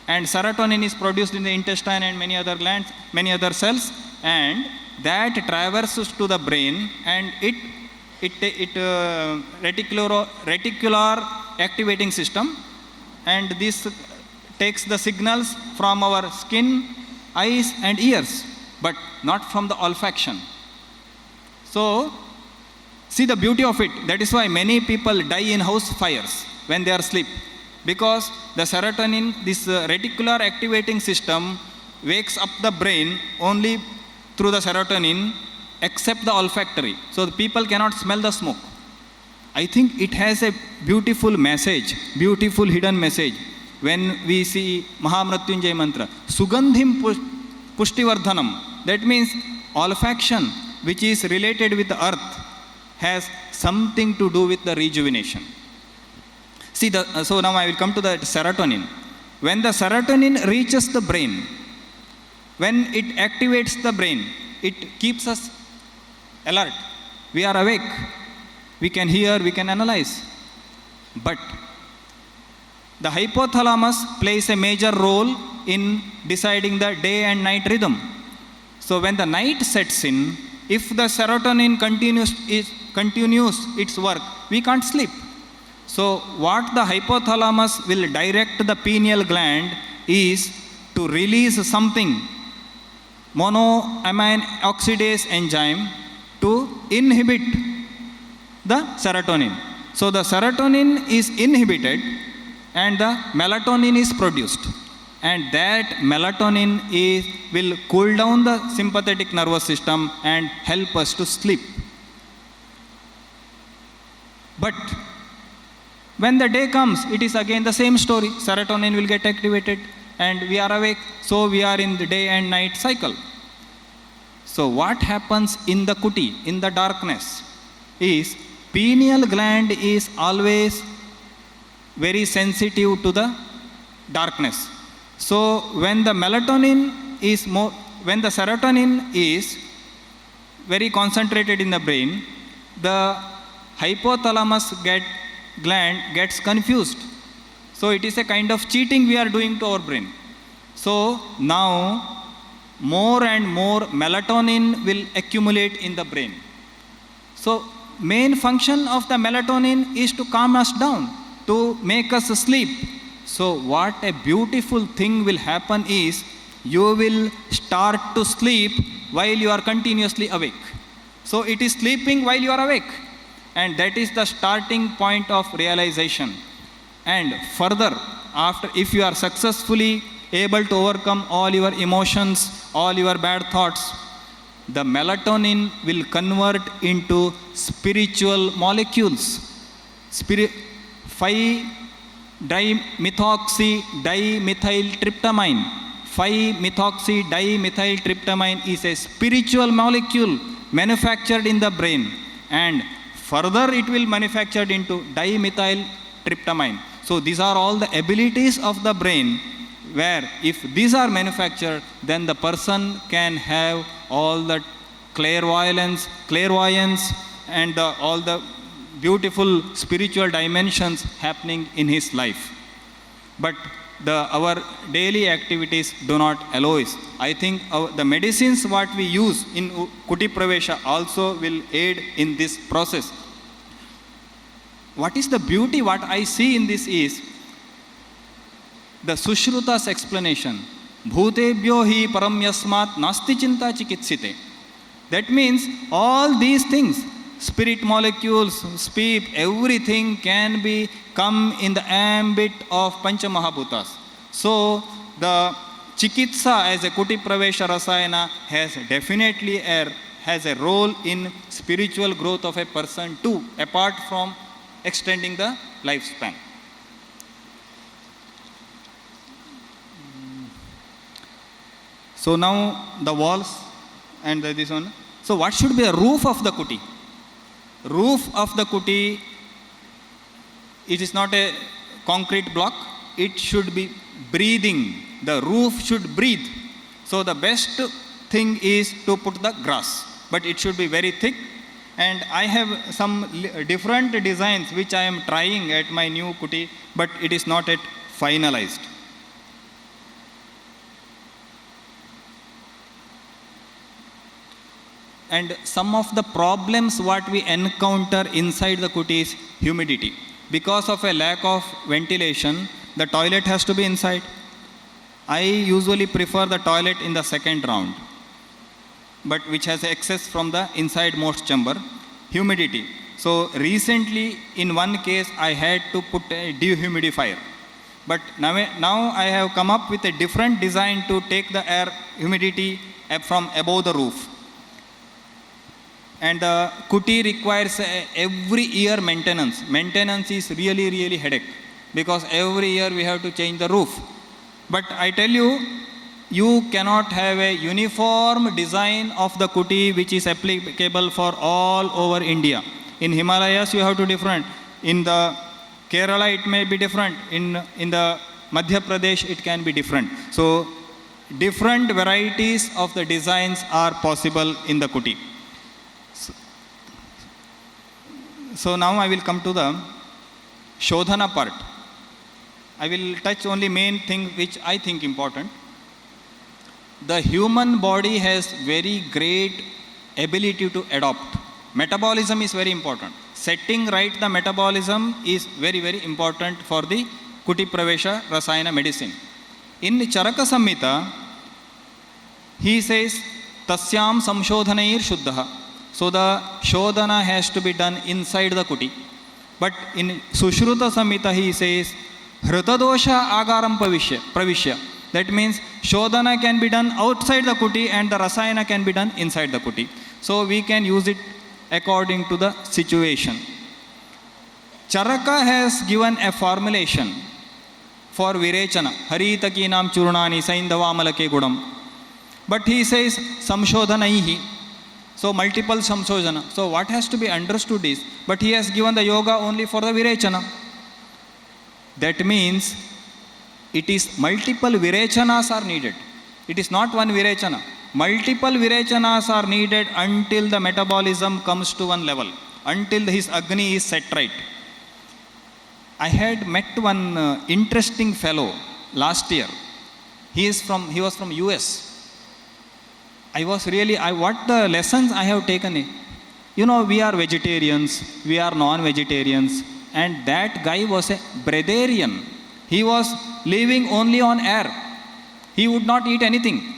And serotonin is produced in the intestine and many other glands, many other cells, and that traverses to the brain, and reticular activating system, and this takes the signals from our skin, eyes and ears, but not from the olfaction. So see the beauty of it. That is why many people die in house fires when they are asleep, because the serotonin, this reticular activating system, wakes up the brain only through the serotonin, except the olfactory. So the people cannot smell the smoke. I think it has a beautiful message, beautiful hidden message. When we see Mahamrityunjay mantra, Sugandhim Pushtivardhanam, that means olfaction, which is related with the earth, has something to do with the rejuvenation. See, so now I will come to the serotonin. When the serotonin reaches the brain, when it activates the brain, it keeps us alert. We are awake. We can hear, we can analyze. But the hypothalamus plays a major role in deciding the day and night rhythm. So when the night sets in, if the serotonin continues its work, we can't sleep. So what the hypothalamus will direct the pineal gland is to release something, monoamine oxidase enzyme, to inhibit the serotonin. So the serotonin is inhibited and the melatonin is produced. And that melatonin will cool down the sympathetic nervous system and help us to sleep. But when the day comes, it is again the same story. Serotonin will get activated and we are awake. So we are in the day and night cycle. So what happens in the kuti, in the darkness, is pineal gland is always very sensitive to the darkness. So when the serotonin is very concentrated in the brain, the hypothalamus gland gets confused. So it is a kind of cheating we are doing to our brain. So now more and more melatonin will accumulate in the brain. So main function of the melatonin is to calm us down, to make us sleep. So what a beautiful thing will happen is, you will start to sleep while you are continuously awake. So it is sleeping while you are awake. And that is the starting point of realization. And further, after, if you are successfully able to overcome all your emotions, all your bad thoughts, the melatonin will convert into spiritual molecules. 5-dimethyltryptamine. 5-methoxydimethyltryptamine is a spiritual molecule manufactured in the brain, and further it will manufactured into dimethyltryptamine. So these are all the abilities of the brain, where if these are manufactured, then the person can have all the clairvoyance and all the beautiful spiritual dimensions happening in his life. But our daily activities do not allow it. I think the medicines what we use in Kuti Pravesha also will aid in this process. What is the beauty, what I see in this is the Sushruta's explanation. Bhutebhyo hi param yasmat nasti chinta chikitsite. That means all these things, spirit molecules, sleep, everything can be come in the ambit of Pancha Mahabhutas. So the Chikitsa as a Kuti Pravesha Rasayana has definitely has a role in spiritual growth of a person too, apart from extending the lifespan. So now the walls and this one. So what should be the roof of the kuti? Roof of the kuti, it is not a concrete block. It should be breathing. The roof should breathe. So the best thing is to put the grass, but it should be very thick. And I have some different designs which I am trying at my new kuti, but it is not yet finalized. And some of the problems what we encounter inside the kuti is humidity. Because of a lack of ventilation, the toilet has to be inside. I usually prefer the toilet in the second round, but which has access from the inside most chamber. Humidity. So recently in one case I had to put a dehumidifier. But now I have come up with a different design to take the air humidity from above the roof. And the kuti requires every year maintenance. Maintenance is really, really headache, because every year we have to change the roof. But I tell you, you cannot have a uniform design of the kuti which is applicable for all over India. In Himalayas you have to different. In the Kerala it may be different. In the Madhya Pradesh it can be different. So different varieties of the designs are possible in the kuti. So now I will come to the Shodhana part. I will touch only main thing which I think important. The human body has very great ability to adapt. Metabolism is very important. Setting right the metabolism is very, very important for the Kuti Pravesha Rasayana medicine. In Charaka Samhita, he says, Tasyam Samshodhanair Shuddha. So the Shodhana has to be done inside the kuti. But in Sushruta Samhita he says, Hritadosha Agaram Pravishya. That means Shodhana can be done outside the kuti and the Rasayana can be done inside the kuti. So we can use it according to the situation. Charaka has given a formulation for Virechana. Haritakinam Churnani Saindavamalake Gudam. But he says, Samshodhanaihi. So multiple samshodhana. So what has to be understood is, but he has given the yoga only for the Virechana. That means it is multiple Virechanas are needed. It is not one Virechana. Multiple Virechanas are needed until the metabolism comes to one level, until his Agni is set right. I had met one interesting fellow last year. He was from US. What the lessons I have taken in. You know, we are vegetarians, we are non-vegetarians, and that guy was a breatharian. He was living only on air. He would not eat anything.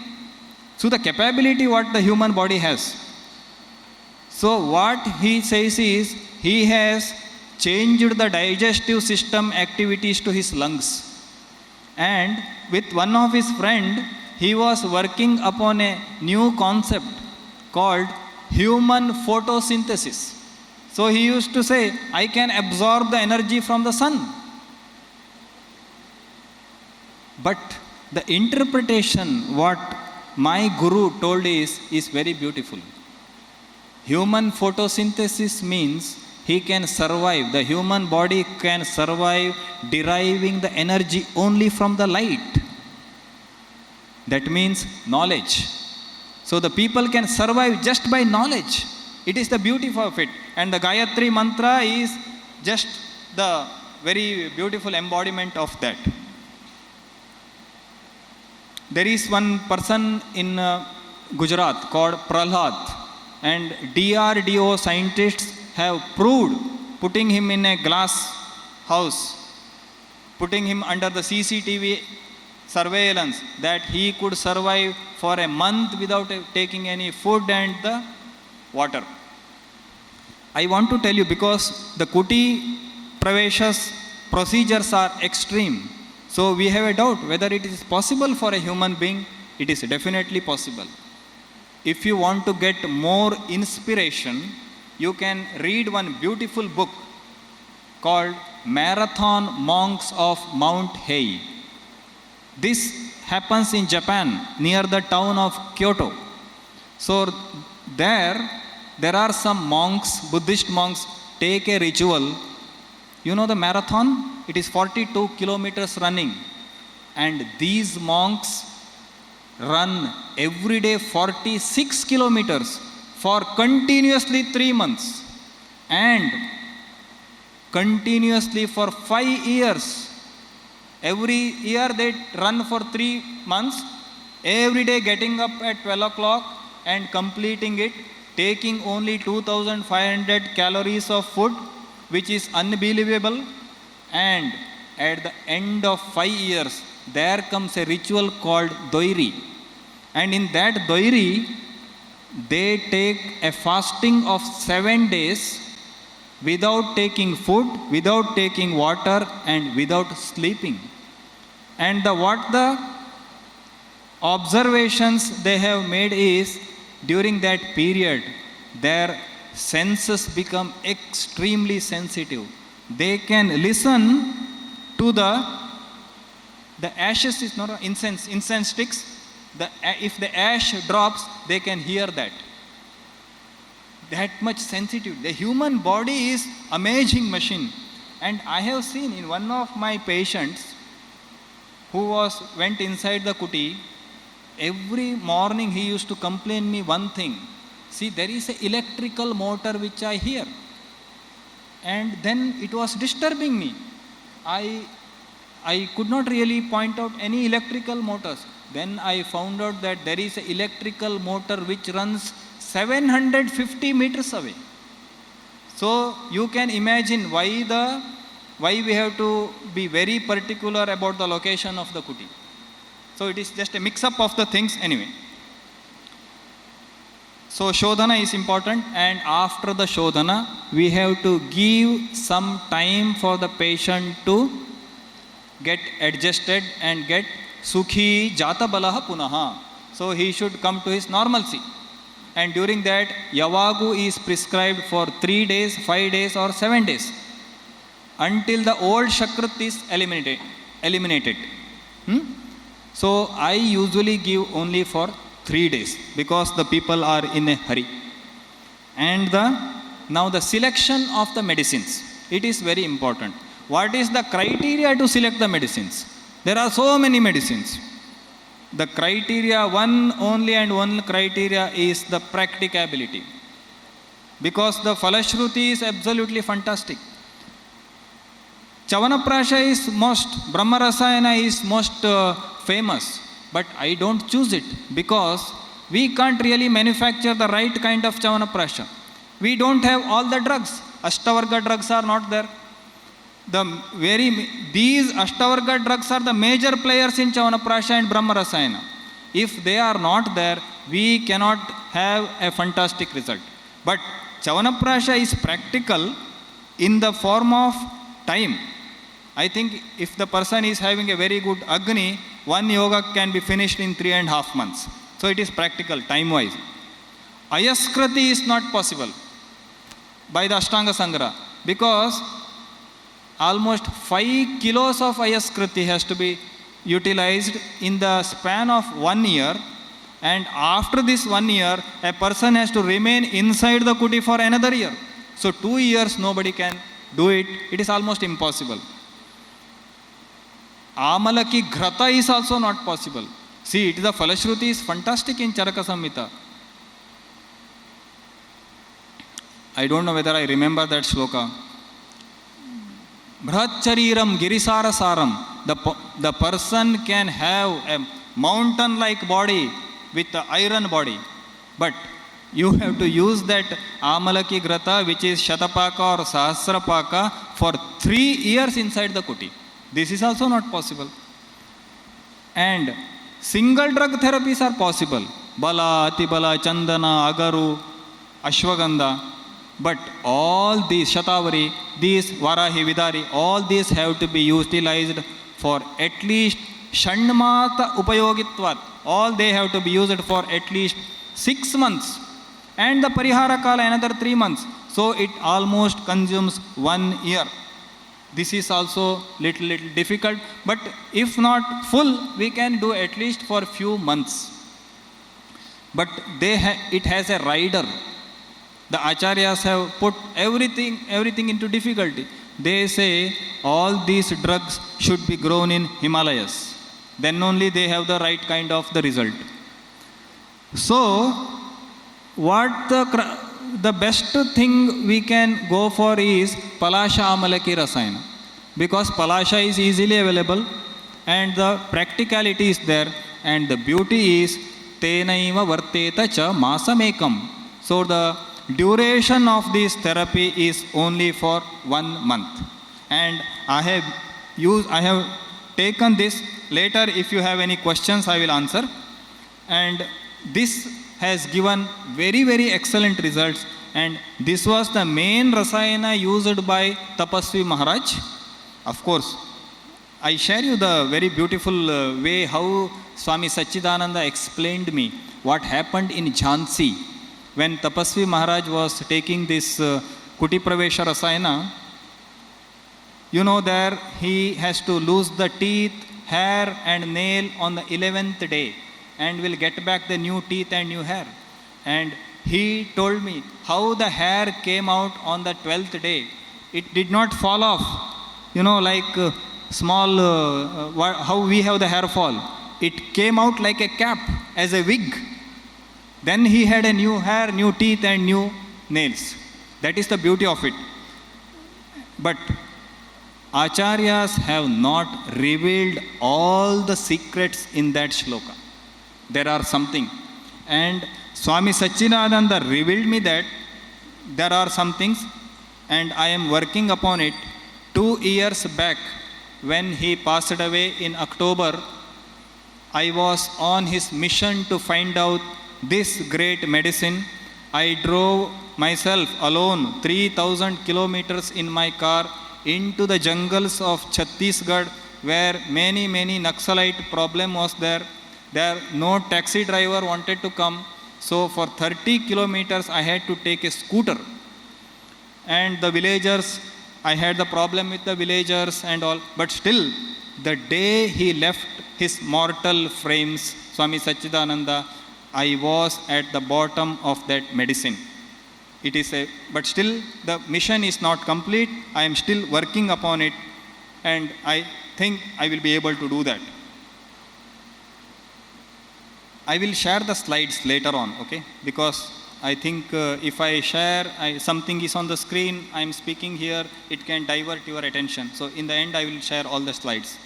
So the capability what the human body has. So what he says is, he has changed the digestive system activities to his lungs. And with one of his friend, he was working upon a new concept called human photosynthesis. So he used to say, I can absorb the energy from the sun. But the interpretation what my guru told is very beautiful. Human photosynthesis means he can survive, the human body can survive deriving the energy only from the light. That means knowledge. So the people can survive just by knowledge. It is the beauty of it. And the Gayatri mantra is just the very beautiful embodiment of that. There is one person in Gujarat called Prahlad, and DRDO scientists have proved, putting him in a glass house, putting him under the CCTV surveillance, that he could survive for a month without taking any food and the water. I want to tell you, because the Kuti Praveshas procedures are extreme. So we have a doubt whether it is possible for a human being. It is definitely possible. If you want to get more inspiration, you can read one beautiful book called Marathon Monks of Mount Hei. This happens in Japan, near the town of Kyoto. So there are some monks, Buddhist monks, take a ritual. You know the marathon? It is 42 kilometers running. And these monks run every day 46 kilometers for continuously 3 months. And continuously for 5 years. Every year they run for 3 months, every day getting up at 12 o'clock and completing it, taking only 2,500 calories of food, which is unbelievable. And at the end of 5 years, there comes a ritual called Doiri. And in that Doiri, they take a fasting of 7 days without taking food, without taking water, and without sleeping. And what the observations they have made is, during that period, their senses become extremely sensitive. They can listen to the ashes is not incense sticks. If the ash drops, they can hear that. That much sensitive. The human body is amazing machine. And I have seen in one of my patients who went inside the kuti, every morning he used to complain me one thing. See, there is an electrical motor which I hear. And then it was disturbing me. I could not really point out any electrical motors. Then I found out that there is an electrical motor which runs 750 meters away. So you can imagine why we have to be very particular about the location of the kuti. So it is just a mix-up of the things anyway. So Shodhana is important, and after the Shodhana, we have to give some time for the patient to get adjusted and get Sukhi Jata Balaha Punaha. So he should come to his normalcy. And during that, Yavagu is prescribed for 3 days, 5 days or 7 days, until the old Shakrat is eliminated. So I usually give only for 3 days because the people are in a hurry. And now the selection of the medicines, it is very important. What is the criteria to select the medicines? There are so many medicines. The criteria, one criteria is the practicability. Because the Falashruti is absolutely fantastic. Chavanaprasha is Brahma Rasayana is most famous, but I don't choose it because we can't really manufacture the right kind of Chavanaprasha. We don't have all the drugs. Ashtavarga drugs are not there. These Ashtavarga drugs are the major players in Chavanaprasha and Brahma Rasayana. If they are not there, we cannot have a fantastic result. But Chavanaprasha is practical in the form of time. I think if the person is having a very good Agni, one yoga can be finished in 3.5 months. So it is practical, time-wise. Ayaskriti is not possible by the Ashtanga Sangra because almost 5 kilos of Ayaskriti has to be utilized in the span of 1 year, and after this 1 year, a person has to remain inside the kuti for another year. So 2 years nobody can do it. It is almost impossible. Amalaki Ghrata is also not possible. See, the Falashruti is fantastic in Charaka Samhita. I don't know whether I remember that shloka. Bhrachariram Girisara Saram. The person can have a mountain-like body with the iron body. But you have to use that Amalaki Grata, which is Shatapaka or Sahasrapaka, for 3 years inside the kuti. This is also not possible. And single drug therapies are possible. Bala, Atibala, Chandana, Agaru, Ashwagandha. But all these, Shatavari, these Varahi, Vidari, all these have to be utilized for at least Shanmata Upayogitvat. All they have to be used for at least 6 months. And the Parihara Kala another 3 months. So it almost consumes 1 year. This is also little difficult. But if not full, we can do at least for few months. But it has a rider. The acharyas have put everything into difficulty. They say all these drugs should be grown in Himalayas. Then only they have the right kind of the result. So, what the best thing we can go for is Palasha Amalaki Rasayana. Because Palasha is easily available and the practicality is there, and the beauty is Tenaiva Varteta Cha Masamekam. So the duration of this therapy is only for 1 month. And I have taken this. Later, if you have any questions, I will answer. And this has given very excellent results. And this was the main Rasayana used by Tapasvi Maharaj. Of course, I share you the very beautiful way how Swami Sachidananda explained me what happened in Jhansi. When Tapasvi Maharaj was taking this Kuti Pravesha Rasayana, you know, there he has to lose the teeth, hair and nail on the 11th day and will get back the new teeth and new hair. And he told me how the hair came out on the 12th day. It did not fall off, you know, like how we have the hair fall. It came out like a cap, as a wig. Then he had a new hair, new teeth and new nails. That is the beauty of it. But Acharyas have not revealed all the secrets in that shloka. There are something. And Swami Sachidananda revealed me that there are some things, and I am working upon it. 2 years back, when he passed away in October, I was on his mission to find out this great medicine. I drove myself alone 3,000 kilometers in my car into the jungles of Chhattisgarh, where many Naxalite problem was there. There no taxi driver wanted to come. So for 30 kilometers I had to take a scooter. And the villagers, I had the problem with the villagers and all. But still, the day he left his mortal frames, Swami Sachidananda, I was at the bottom of that medicine. But still the mission is not complete. I am still working upon it, and I think I will be able to do that. I will share the slides later on, okay? Because I think if I share, something is on the screen, I am speaking here, it can divert your attention. So in the end, I will share all the slides.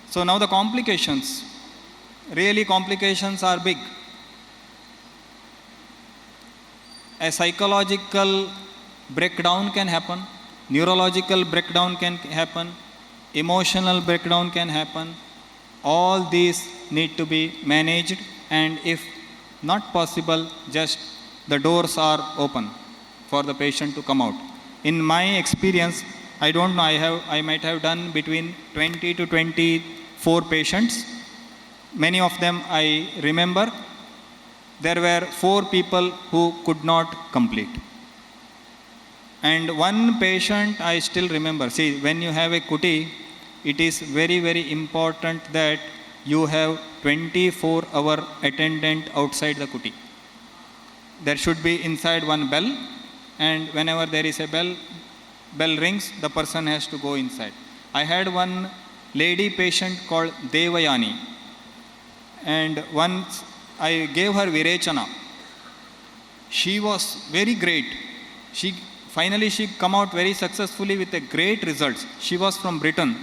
So now the complications. Really, complications are big. A psychological breakdown can happen, neurological breakdown can happen, emotional breakdown can happen. All these need to be managed, and if not possible, just the doors are open for the patient to come out. In my experience, I don't know, I might have done between 20 to 24 patients. Many of them I remember. There were 4 people who could not complete. And one patient I still remember. See, when you have a kuti, it is very, very important that you have 24-hour attendant outside the kuti. There should be inside one bell, and whenever there is a bell rings, the person has to go inside. I had one lady patient called Devayani, and once I gave her Virechana. She was very great. Finally she come out very successfully with a great results. She was from Britain.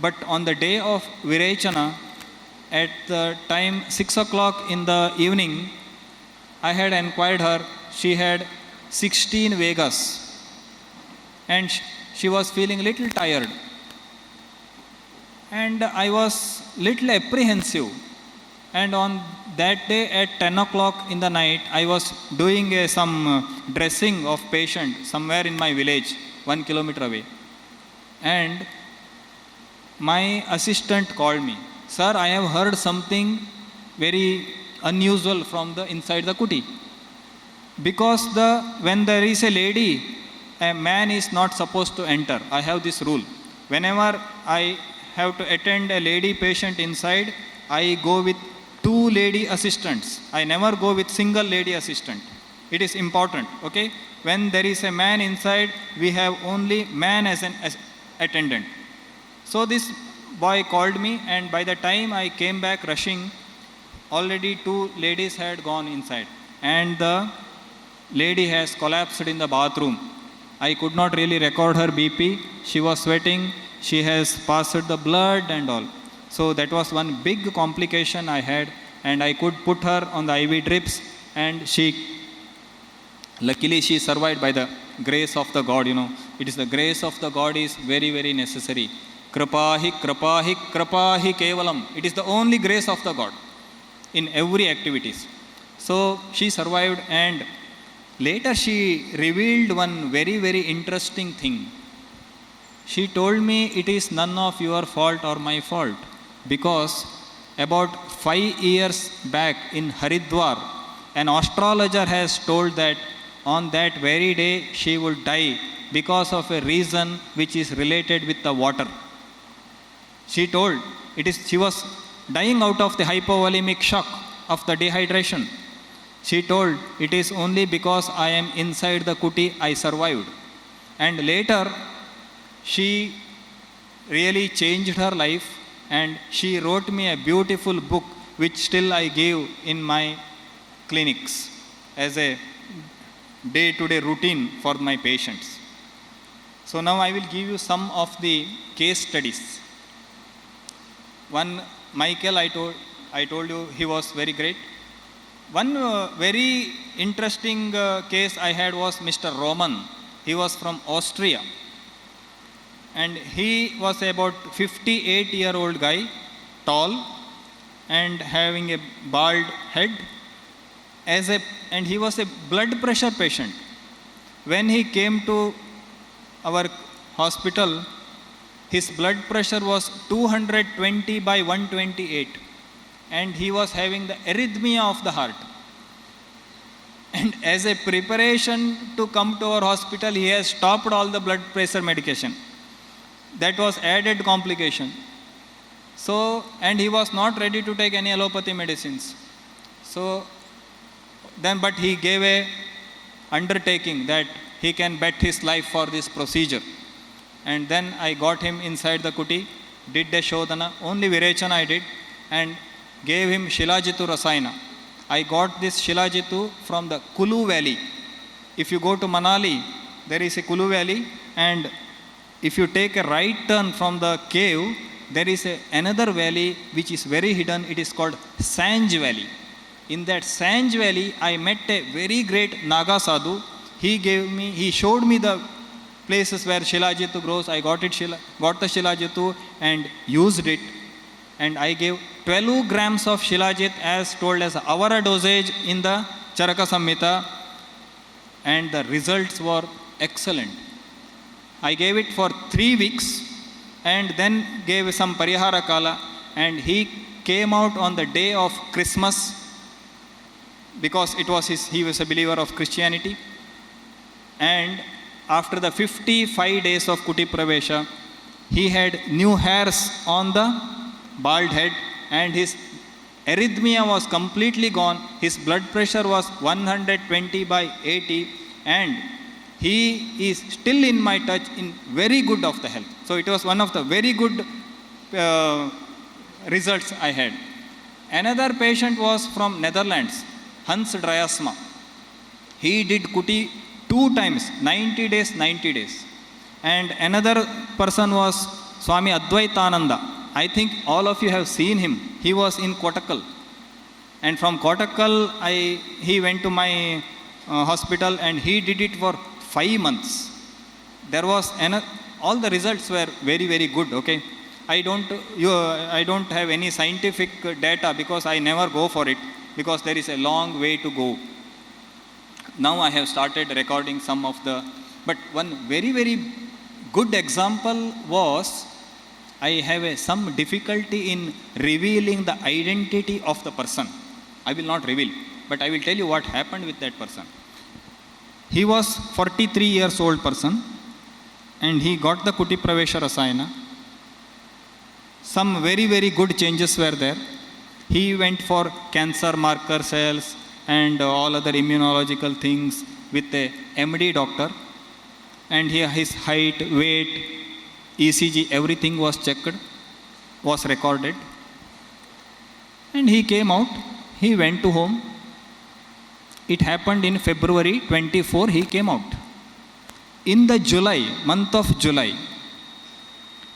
But on the day of Virechana, at the time 6 o'clock in the evening, I had inquired her. She had 16 Vegas, and she was feeling a little tired. And I was little apprehensive. And on that day at 10 o'clock in the night, I was doing some dressing of patient somewhere in my village, 1 kilometer away. And my assistant called me. Sir, I have heard something very unusual from the inside the kuti. Because when there is a lady, a man is not supposed to enter. I have this rule. Whenever I have to attend a lady patient inside, I go with 2 lady assistants. I never go with single lady assistant. It is important, okay? When there is a man inside, we have only man as an attendant. So this boy called me, and by the time I came back rushing, already 2 ladies had gone inside. And the lady has collapsed in the bathroom. I could not really record her BP. She was sweating. She has passed the blood and all. So that was one big complication I had, and I could put her on the IV drips, and luckily she survived by the grace of the God, It is the grace of the God is very, very necessary. Kripahi, kripahi, kripahi kevalam. It is the only grace of the God in every activities. So she survived, and later she revealed one very, very interesting thing. She told me it is none of your fault or my fault, because about 5 years back in Haridwar, an astrologer has told that on that very day she would die because of a reason which is related with the water. She told she was dying out of the hypovolemic shock of the dehydration. She told it is only because I am inside the kuti I survived. And later she really changed her life, and she wrote me a beautiful book which still I give in my clinics as a day-to-day routine for my patients. So now I will give you some of the case studies. One, Michael, I told you he was very great. One very interesting case I had was Mr. Roman. He was from Austria. And he was about 58-year-old guy, tall, and having a bald head. And he was a blood pressure patient. When he came to our hospital, his blood pressure was 220 by 128. And he was having the arrhythmia of the heart. And as a preparation to come to our hospital, he has stopped all the blood pressure medication. That was added complication. So, and he was not ready to take any allopathy medicines. So, but he gave a undertaking that he can bet his life for this procedure. And then I got him inside the kuti, did a shodhana, only Virechana I did, and gave him Shilajitu Rasayana. I got this Shilajitu from the Kulu Valley. If you go to Manali, there is a Kulu Valley, and if you take a right turn from the cave, there is another valley which is very hidden. It is called Sanj Valley. In that Sanj Valley, I met a very great Naga Sadhu. He showed me the places where Shilajitu grows. I got the Shilajitu and used it. And I gave 12 grams of Shilajit as told as our dosage in the Charaka Samhita. And the results were excellent. I gave it for 3 weeks and then gave some Parihara Kala, and he came out on the day of Christmas because he was a believer of Christianity. And after the 55 days of Kuti Pravesha, he had new hairs on the bald head and his arrhythmia was completely gone. His blood pressure was 120/80 and he is still in my touch, in very good of the health. So it was one of the very good results I had. Another patient was from Netherlands, Hans Dryasma. He did Kuti 2 times, 90 days, 90 days. And another person was Swami Advaitananda. I think all of you have seen him. He was in Kottakkal. And from Kottakkal, he went to my hospital and he did it for 5 months. There was all the results were very, very good. Okay, I don't have any scientific data because I never go for it because there is a long way to go. Now I have started recording some of the. But one very, very good example was I have some difficulty in revealing the identity of the person. I will not reveal, but I will tell you what happened with that person. He was 43 years old person and he got the Kuti Pravesha Rasayana. Some very, very good changes were there. He went for cancer marker cells and all other immunological things with a MD doctor. And here his height, weight, ECG, everything was checked, was recorded. And he came out, he went to home. It happened in February 24, he came out. In the month of July,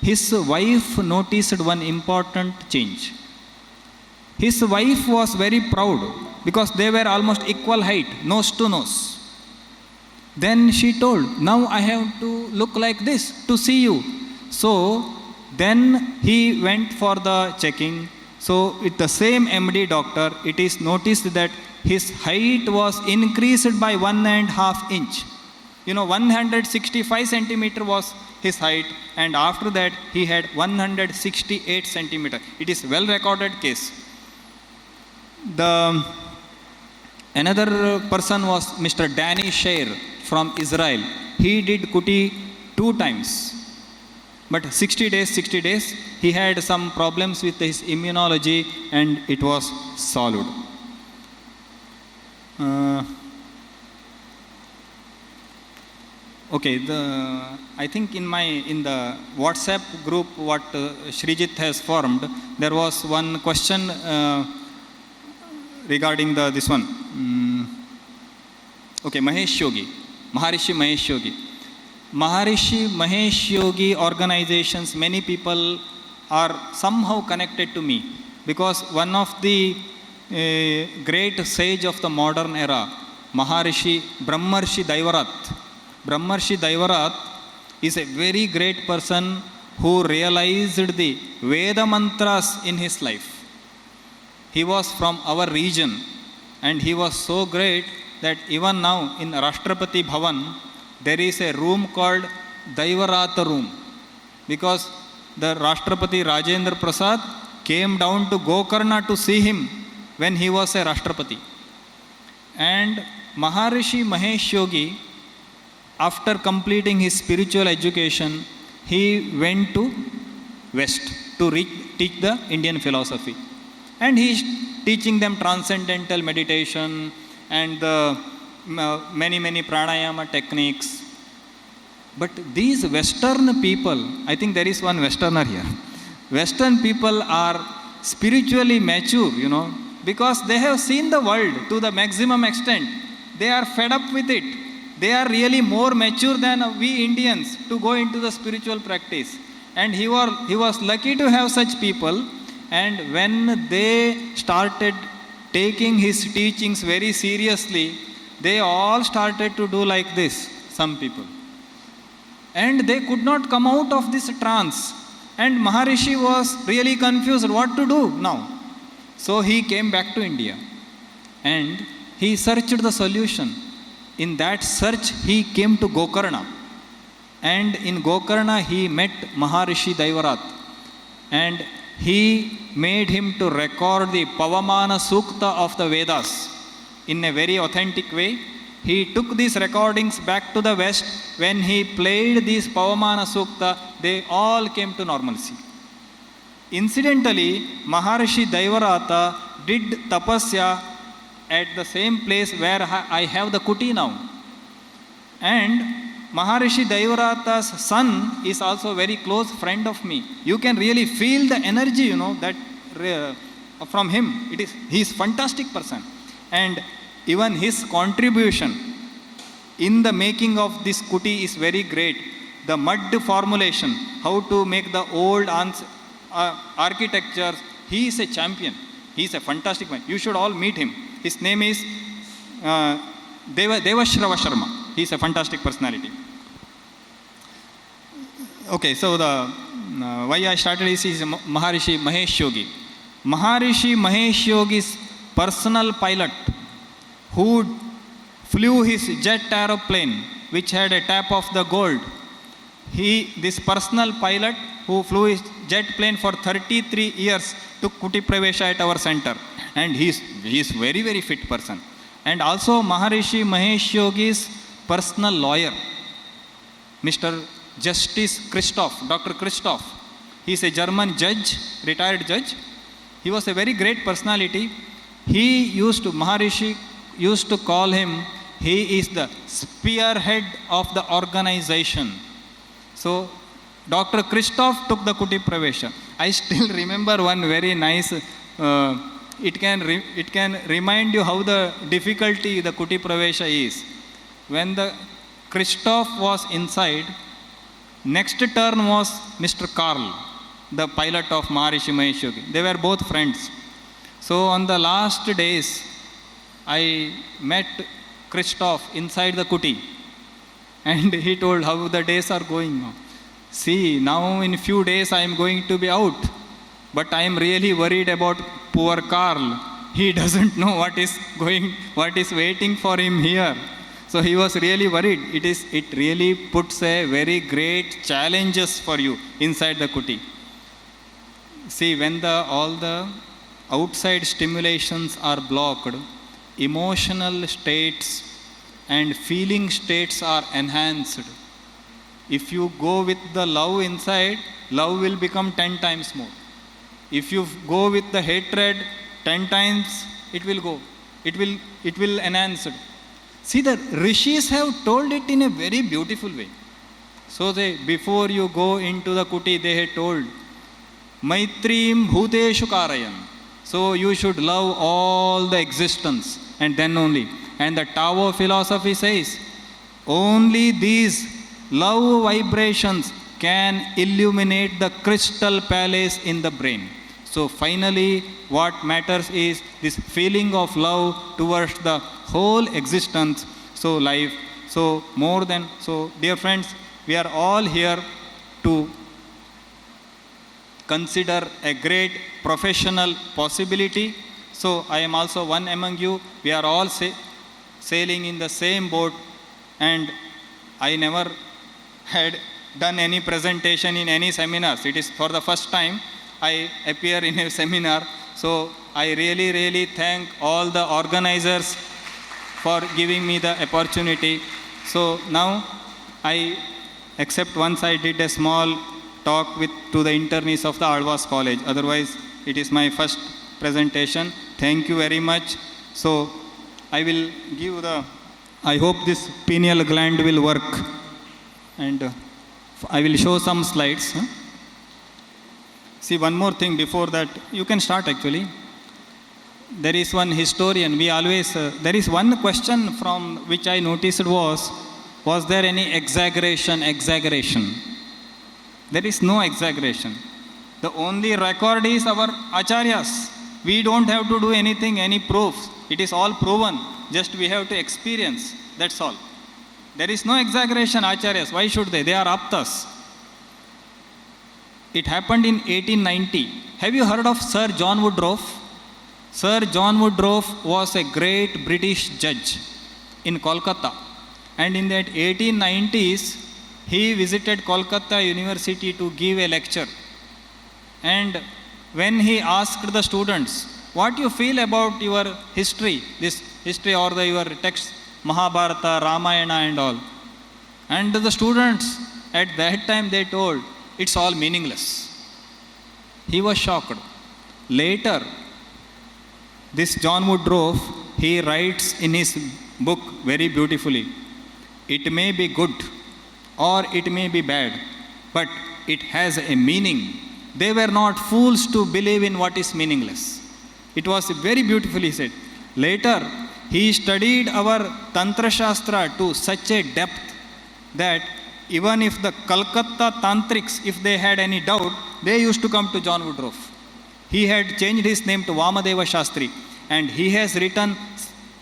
his wife noticed one important change. His wife was very proud because they were almost equal height, nose to nose. Then she told, now I have to look like this to see you. So then he went for the checking. So with the same MD doctor, it is noticed that his height was increased by 1.5 inch. 165 centimeter was his height, and after that he had 168 centimeter. It is well recorded case. Another person was Mr. Danny Sher from Israel. He did Kuti 2 times. But 60 days, he had some problems with his immunology and it was solved. Okay, I think in the WhatsApp group what Srijit has formed, there was one question regarding this one. Okay, Maharishi Mahesh Yogi. Maharishi Mahesh Yogi organizations, many people are somehow connected to me because one of the great sage of the modern era, Maharishi Brahmarshi Daivarat. Brahmarshi Daivarat is a very great person who realized the Veda mantras in his life. He was from our region and he was so great that even now in Rashtrapati Bhavan, there is a room called Daivarata room because the Rashtrapati Rajendra Prasad came down to Gokarna to see him when he was a Rashtrapati. And Maharishi Mahesh Yogi, after completing his spiritual education, he went to West to teach the Indian philosophy. And he is teaching them transcendental meditation and the many pranayama techniques. But these Western people, I think there is one Westerner here. Western people are spiritually mature, because they have seen the world to the maximum extent. They are fed up with it. They are really more mature than we Indians to go into the spiritual practice. And he was lucky to have such people. And when they started taking his teachings very seriously, they all started to do like this, some people. And they could not come out of this trance. And Maharishi was really confused what to do now. So he came back to India and he searched the solution. In that search, he came to Gokarna. And in Gokarna, he met Maharishi Daivarat. And he made him to record the Pavamana Sukta of the Vedas in a very authentic way. He took these recordings back to the West. When he played these Pavamana Sukta, they all came to normalcy. Incidentally, Maharishi Daivarata did tapasya at the same place where I have the kuti now. And Maharishi Daivarata's son is also a very close friend of me. You can really feel the energy, that from him. He is a fantastic person. And even his contribution in the making of this kuti is very great. The mud formulation, how to make the old architecture, he is a champion. He is a fantastic man. You should all meet him. His name is Devashrava Sharma. He is a fantastic personality. Okay, so why I started is Maharishi Mahesh Yogi. Maharishi Mahesh Yogi's personal pilot who flew his jet aeroplane which had a tap of the gold. This personal pilot who flew his jet plane for 33 years took Kuti Pravesha at our center. And he is very, very fit person. And also Maharishi Mahesh Yogi's personal lawyer, Mr. Justice Christoph, Dr. Christoph. He is a German judge, retired judge. He was a very great personality. Maharishi used to call him, he is the spearhead of the organization. So, Dr. Christoph took the Kuti Pravesha. I still remember one very nice, it can remind you how the difficulty the Kuti Pravesha is. When the Christoph was inside, next turn was Mr. Karl, the pilot of Maharishi Mahesh Yogi. They were both friends. So on the last days, I met Christoph inside the Kuti. And he told how the days are going on. See, now in few days I am going to be out. But I am really worried about poor Karl. He doesn't know what is waiting for him here. So he was really worried. It really puts a very great challenges for you inside the Kuti. See, when all the outside stimulations are blocked, emotional states and feeling states are enhanced. If you go with the love inside, love will become 10 times more. If you go with the hatred, 10 times it will go. It will enhance it. See, the rishis have told it in a very beautiful way. So before you go into the Kuti, they had told, Maitrim Bhuteshu Karayan. So you should love all the existence and then only. And the Tao philosophy says, only these love vibrations can illuminate the crystal palace in the brain. So finally, what matters is this feeling of love towards the whole existence, so life. So dear friends, we are all here to consider a great professional possibility. So I am also one among you. We are all sailing in the same boat, and I never had done any presentation in any seminars. It is for the first time I appear in a seminar. So I really, really thank all the organizers for giving me the opportunity. So now except once I did a small talk to the internees of the Alvas College. Otherwise, it is my first presentation. Thank you very much. So I will give I hope this pineal gland will work. And I will show some slides. See, one more thing before that. You can start actually. There is one historian. There is one question from which I noticed was there any exaggeration? There is no exaggeration. The only record is our acharyas. We don't have to do anything, any proofs. It is all proven. Just we have to experience. That's all. There is no exaggeration, acharyas. Why should they? They are aptas. It happened in 1890. Have you heard of Sir John Woodroffe? Sir John Woodroffe was a great British judge in Kolkata. And in that 1890s, he visited Kolkata University to give a lecture. And when he asked the students, what you feel about your history, this history or your text, Mahabharata, Ramayana and all. And the students at that time they told, it's all meaningless. He was shocked. Later, this John Woodroffe, he writes in his book very beautifully, it may be good or it may be bad, but it has a meaning. They were not fools to believe in what is meaningless. It was very beautifully said. Later, he studied our Tantra Shastra to such a depth that even if the Calcutta Tantrics, if they had any doubt, they used to come to John Woodroffe. He had changed his name to Vamadeva Shastri, and he has written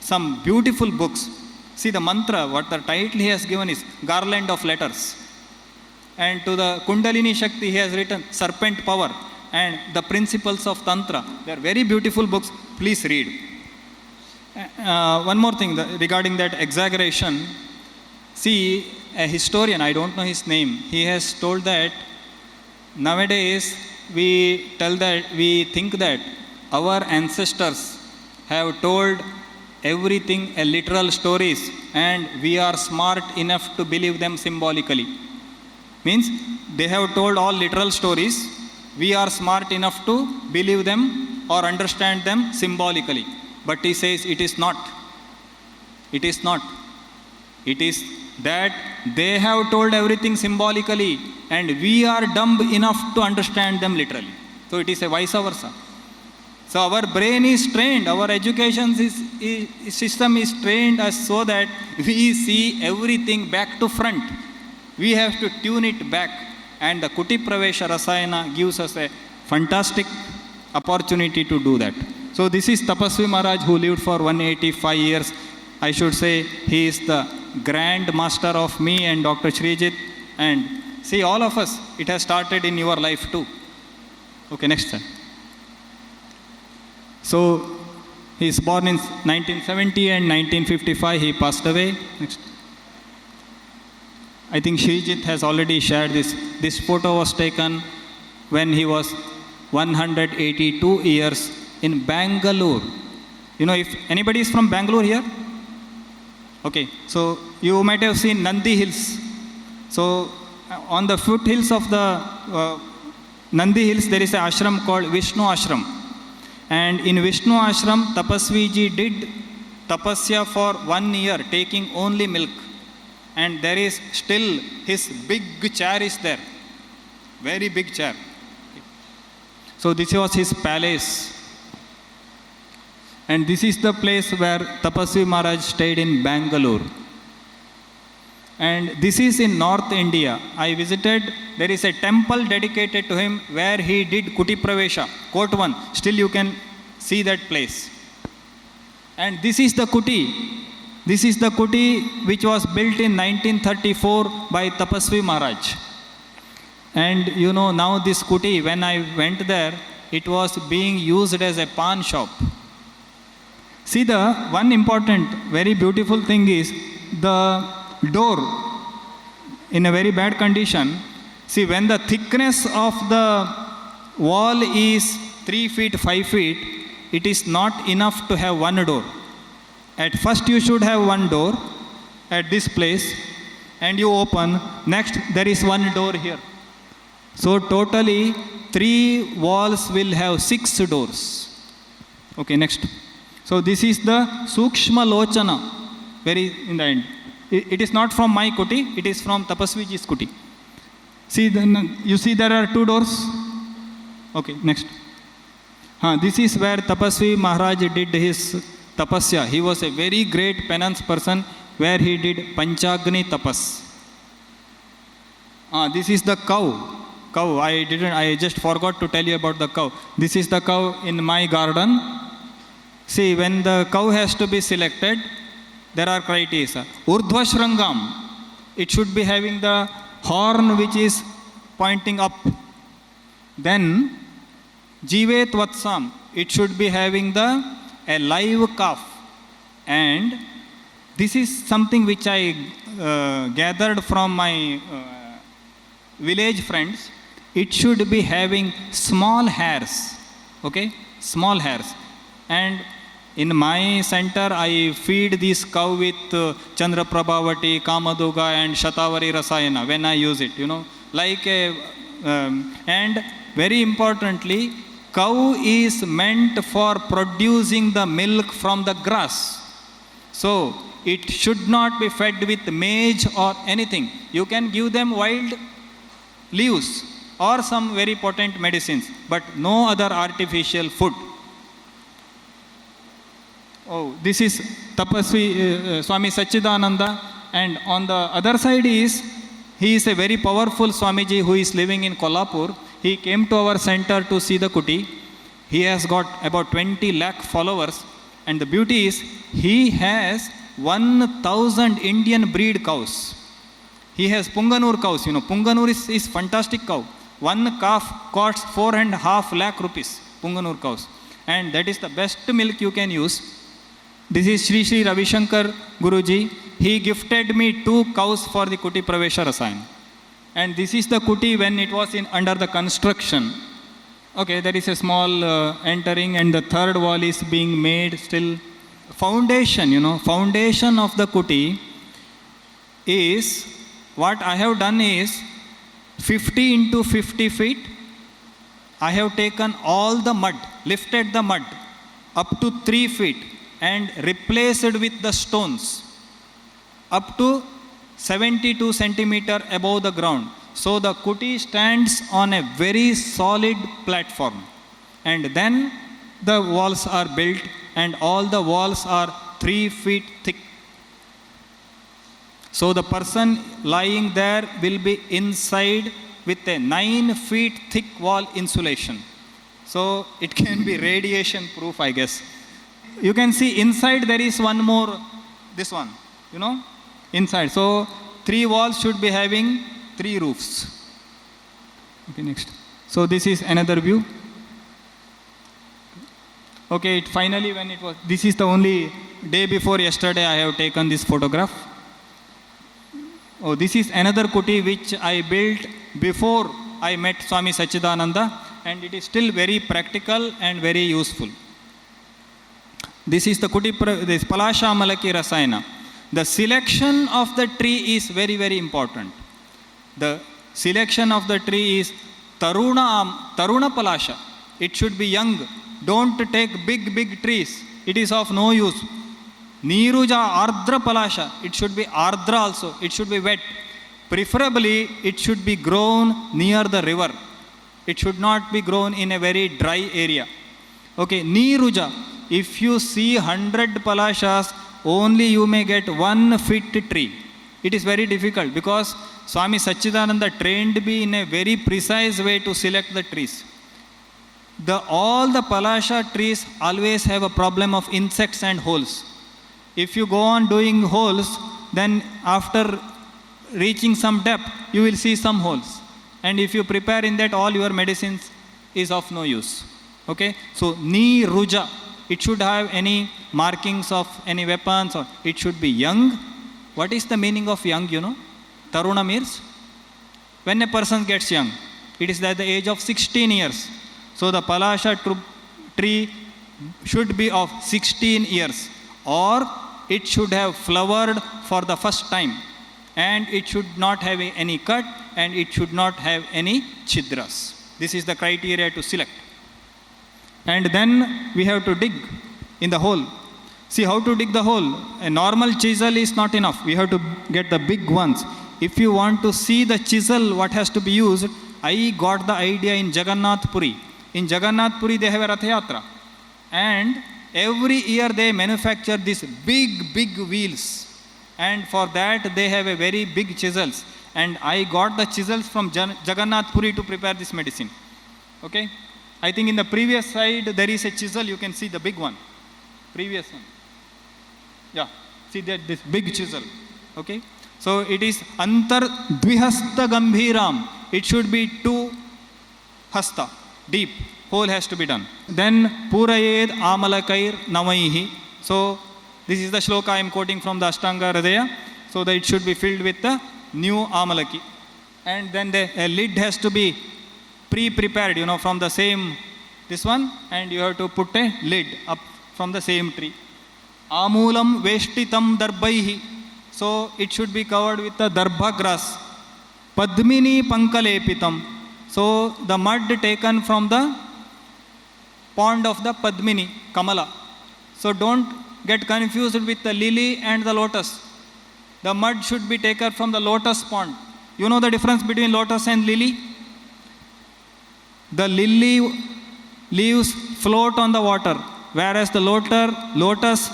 some beautiful books. See the mantra, what the title he has given is Garland of Letters. And to the Kundalini Shakti, he has written Serpent Power and the Principles of Tantra. They are very beautiful books. Please read. One more thing regarding that exaggeration. See, a historian, I don't know his name, he has told that nowadays we think that our ancestors have told everything a literal stories and we are smart enough to believe them symbolically. Means they have told all literal stories, we are smart enough to believe them or understand them symbolically. But he says it is not. It is not. It is that they have told everything symbolically and we are dumb enough to understand them literally. So it is a vice versa. So our brain is trained, our education system is trained as so that we see everything back to front. We have to tune it back, and the Kuti Pravesha Rasayana gives us a fantastic opportunity to do that. So this is Tapasvi Maharaj who lived for 185 years. I should say he is the grand master of me and Dr. Srijit, and see all of us, it has started in your life too. Okay, next time. So he is born in 1970 and 1955 he passed away. Next. I think Srijit has already shared this. This photo was taken when he was 182 years in Bangalore. You know, if anybody is from Bangalore here? Okay, so you might have seen Nandi Hills. So on the foothills of the Nandi Hills, there is an ashram called Vishnu Ashram. And in Vishnu Ashram, Tapasviji did tapasya for 1 year, taking only milk. And there is still his big chair is there. Very big chair. So this was his palace. And this is the place where Tapasvi Maharaj stayed in Bangalore. And this is in North India. I visited, there is a temple dedicated to him where he did Kuti Pravesha, Court 1. Still you can see that place. And this is the Kuti. This is the Kuti which was built in 1934 by Tapasvi Maharaj. And you know, now this Kuti, when I went there, it was being used as a pawn shop. See, the one important, very beautiful thing is the door in a very bad condition. See, when the thickness of the wall is 3 feet, 5 feet, it is not enough to have one door. At first you should have one door at this place and you open. Next there is one door here. So totally 3 walls will have 6 doors. Okay, next. So this is the Sukshma Lochana, very in the end. It is not from my Kuti, it is from Tapasviji's Kuti. See, then you see there are 2 doors. Okay, next. This is where Tapasvi Maharaj did his tapasya. He was a very great penance person where he did Panchagni tapas. This is the cow. I just forgot to tell you about the cow. This is the cow in my garden. See, when the cow has to be selected, there are criteria. Urdhva Shrangam, it should be having the horn which is pointing up. Then, Jivet Vatsam, it should be having a live calf. And this is something which I gathered from my village friends, it should be having small hairs, okay, small hairs. And in my center, I feed this cow with Chandra Prabhavati, Kamaduga and Shatavari Rasayana when I use it, like a, and very importantly, cow is meant for producing the milk from the grass. So, it should not be fed with maize or anything. You can give them wild leaves or some very potent medicines, but no other artificial food. Oh, this is Tapasvi Swami Sachidananda, and on the other side he is a very powerful Swamiji who is living in Kolhapur. He came to our center to see the kuti. He has got about 20 lakh followers, and the beauty is he has 1,000 Indian breed cows. He has Punganur cows. Punganur is fantastic cow. One calf costs 4.5 lakh rupees. Punganur cows, and that is the best milk you can use. This is Sri Sri Ravi Shankar Guruji. He gifted me 2 cows for the Kuti Pravesha Rasayana. And this is the kuti when it was under the construction. Okay, there is a small entering, and the third wall is being made still. Foundation, foundation of the kuti is, what I have done is 50 into 50 feet. I have taken all the mud, lifted the mud up to 3 feet and replaced with the stones up to 72 centimeter above the ground. So the kuti stands on a very solid platform. And then the walls are built, and all the walls are 3 feet thick. So the person lying there will be inside with a 9 feet thick wall insulation. So it can be radiation proof, I guess. You can see inside there is one more, this one, inside. So 3 walls should be having 3 roofs. Okay, next. So this is another view. Okay, finally when it was, this is the only day before yesterday I have taken this photograph. Oh, this is another kuti which I built before I met Swami Sachidananda, and it is still very practical and very useful. This is the kuti, this Palasha Malaki Rasayana. The selection of the tree is very, very important. The selection of the tree is Taruna Palasha. It should be young. Don't take big trees. It is of no use. Niruja Ardra Palasha. It should be Ardra also. It should be wet. Preferably, it should be grown near the river. It should not be grown in a very dry area. Okay, Niruja. If you see 100 Palashas, only you may get 1 fit tree. It is very difficult because Swami Sachidananda trained me in a very precise way to select the trees. All the Palasha trees always have a problem of insects and holes. If you go on doing holes, then after reaching some depth, you will see some holes. And if you prepare in that, all your medicines is of no use. Okay? So, Ni Ruja. It should have any markings of any weapons, or it should be young. What is the meaning of young, Taruna means when a person gets young. It is at the age of 16 years. So the Palasha tree should be of 16 years, or it should have flowered for the first time, and it should not have any cut, and it should not have any chidras. This is the criteria to select. And then we have to dig in the hole. See how to dig the hole. A normal chisel is not enough. We have to get the big ones. If you want to see the chisel, what has to be used, I got the idea in Jagannath Puri. In Jagannath Puri, they have a Rath Yatra. And every year they manufacture these big wheels. And for that, they have a very big chisels. And I got the chisels from Jagannath Puri to prepare this medicine. Okay? I think in the previous slide, there is a chisel. You can see the big one. Previous one. Yeah. See that this big chisel. Okay? So it is Antar Dvihasta Gambhiram. It should be 2 hasta. Deep. Hole has to be done. Then Purayed Amalakair Namaihi. So this is the shloka I am quoting from the Ashtanga Hridaya. so that it should be filled with the new amalaki. And then a lid has to be pre-prepared, from the same this one, and you have to put a lid up from the same tree. Amulam veshtitam darbaihi, so it should be covered with the darbha grass. Padmini pankalepitam, so the mud taken from the pond of the Padmini, Kamala. So don't get confused with the lily and the lotus. The mud should be taken from the lotus pond. You know the difference between lotus and lily? The lily leaves float on the water, whereas the lotus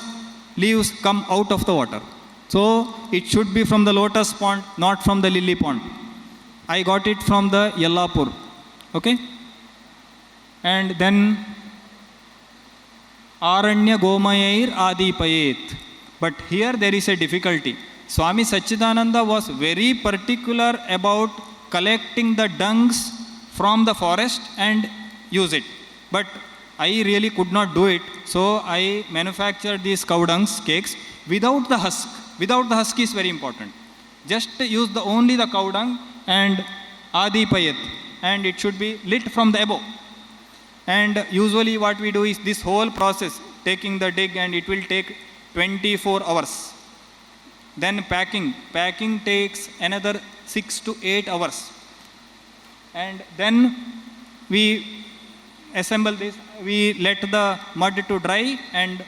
leaves come out of the water. So it should be from the lotus pond, not from the lily pond. I got it from the Yellapur. Okay? And then Aranya Gomayair Adipayet. But here there is a difficulty. Swami Satchidananda was very particular about collecting the dungs from the forest and use it. But I really could not do it, so I manufactured these cow dungs cakes without the husk. Without the husk is very important. Just use only the cow dung and Adipayat, and it should be lit from the above. And usually what we do is this whole process, taking the dig, and it will take 24 hours. Then packing takes another 6 to 8 hours. And then we assemble this, we let the mud to dry, and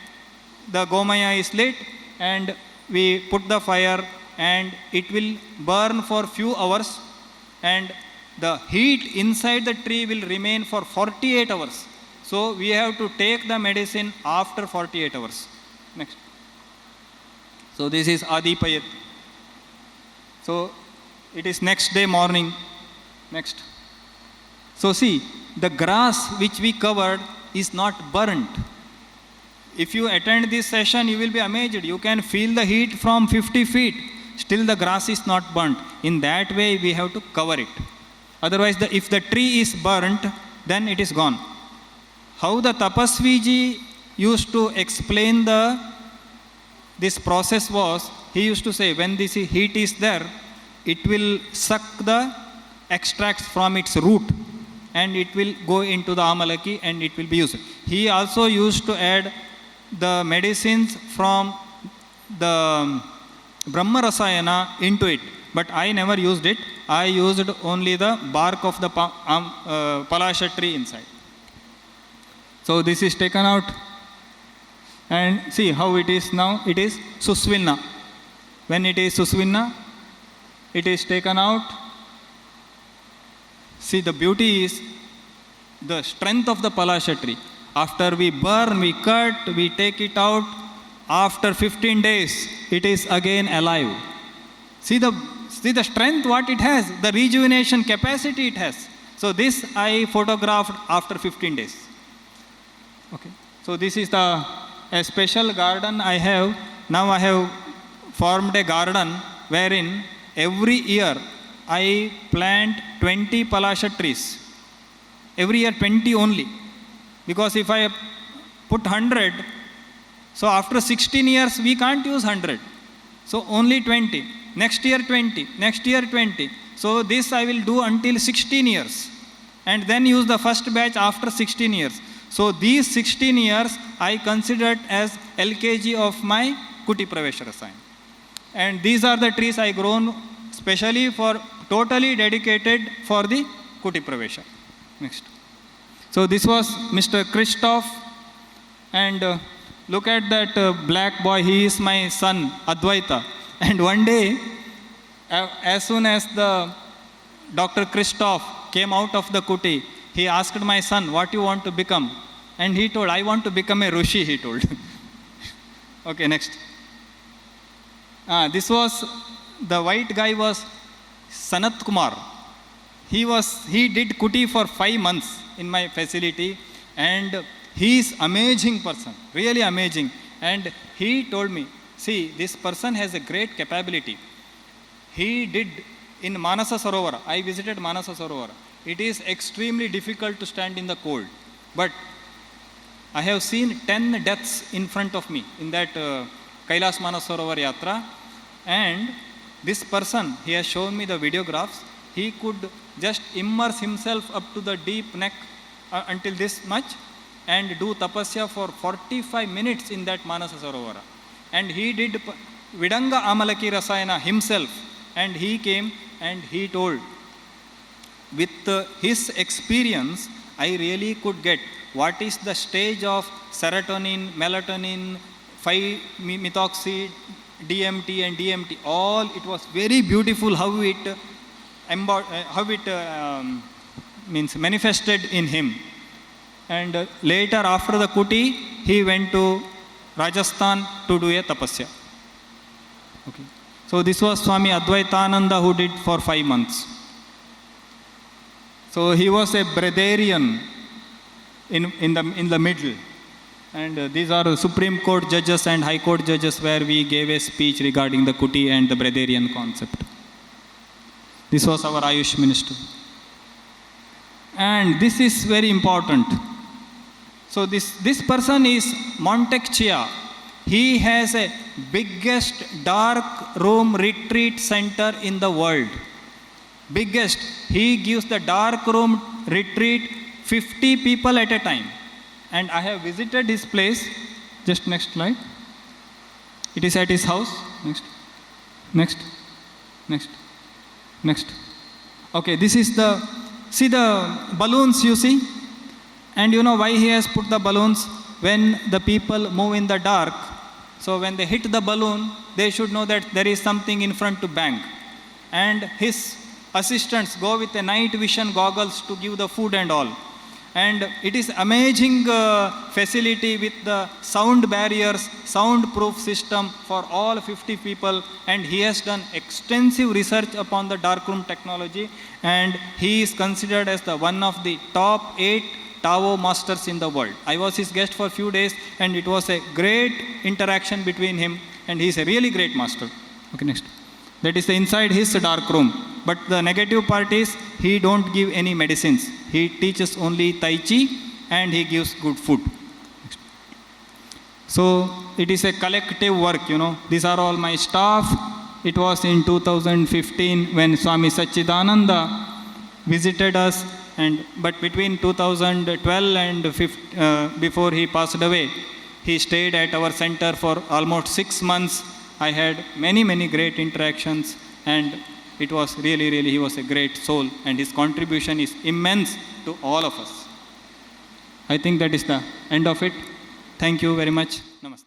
the gomaya is lit, and we put the fire, and it will burn for few hours, and the heat inside the tree will remain for 48 hours. So we have to take the medicine after 48 hours. Next. So this is Adipayat. So it is next day morning. Next. So see, the grass which we covered is not burnt. If you attend this session, you will be amazed. You can feel the heat from 50 feet. Still the grass is not burnt. In that way, we have to cover it. Otherwise, if the tree is burnt, then it is gone. How the Tapasviji used to explain this process was, he used to say, when this heat is there, it will suck the extracts from its root, and it will go into the amalaki, and it will be used. He also used to add the medicines from the Brahma Rasayana into it. But I never used it. I used only the bark of the Palasha tree inside. So this is taken out. And see how it is now. It is Susvinna. When it is Susvinna, it is taken out. See, the beauty is the strength of the Palasha tree. After we burn, we cut, we take it out. After 15 days, it is again alive. See the strength what it has, the rejuvenation capacity it has. So this I photographed after 15 days. Okay. So this is a special garden I have. Now I have formed a garden wherein every year I plant 20 Palasha trees. Every year 20 only. Because if I put 100, so after 16 years we can't use 100. So only 20. Next year 20. Next year 20. So this I will do until 16 years. And then use the first batch after 16 years. So these 16 years I considered as LKG of my Kuti Pravesha Rasayana. And these are the trees I grown specially totally dedicated for the Kuti Pravesha. Next. So this was Mr. Christoph, and look at that black boy, he is my son, Advaita. And one day, as soon as the Dr. Christoph came out of the Kuti, he asked my son, what you want to become? And he told, I want to become a Rishi, he told. Okay, next. This was, the white guy was Sanat Kumar. He did Kuti for 5 months in my facility, and he is amazing person, really amazing. And he told me, see, this person has a great capability. He did in Manasa Sarovara. I visited Manasa Sarovara. It is extremely difficult to stand in the cold. But I have seen 10 deaths in front of me in that Kailas Manas Sarovar Yatra. And this person, he has shown me the videographs, he could just immerse himself up to the deep neck until this much and do tapasya for 45 minutes in that Manasa Sarovara. And he did Vidanga Amalaki Rasayana himself, and he came and he told, with his experience, I really could get what is the stage of serotonin, melatonin, 5-methoxy, DMT and DMT. All, it was very beautiful how it means manifested in him. And later, after the Kuti, he went to Rajasthan to do a tapasya. Okay. So this was Swami Advaitananda who did for 5 months. So he was a breatharian in the middle. And these are Supreme Court judges and High Court judges where we gave a speech regarding the Kuti and the breatharian concept. This was our Ayush minister. And this is very important. So this person is Montek Chia. He has a biggest dark room retreat center in the world. Biggest. He gives the dark room retreat 50 people at a time. And I have visited his place. Just next slide. It is at his house. Next. Okay, this is see the balloons you see? And you know why he has put the balloons? When the people move in the dark, so when they hit the balloon, they should know that there is something in front to bang. And his assistants go with a night vision goggles to give the food and all. And it is amazing facility with the sound barriers, soundproof system for all 50 people. And he has done extensive research upon the darkroom technology. And he is considered as one of the top 8 Tao masters in the world. I was his guest for a few days, and it was a great interaction between him, and he is a really great master. Okay, next. That is the inside his dark room. But the negative part is he don't give any medicines. He teaches only Tai Chi, and he gives good food. Next. So it is a collective work, you know. These are all my staff. It was in 2015 when Swami Satchidananda visited us. But between 2012 and before he passed away, he stayed at our center for almost 6 months. I had many great interactions, and it was really, he was a great soul, and his contribution is immense to all of us. I think that is the end of it. Thank you very much. Namaste.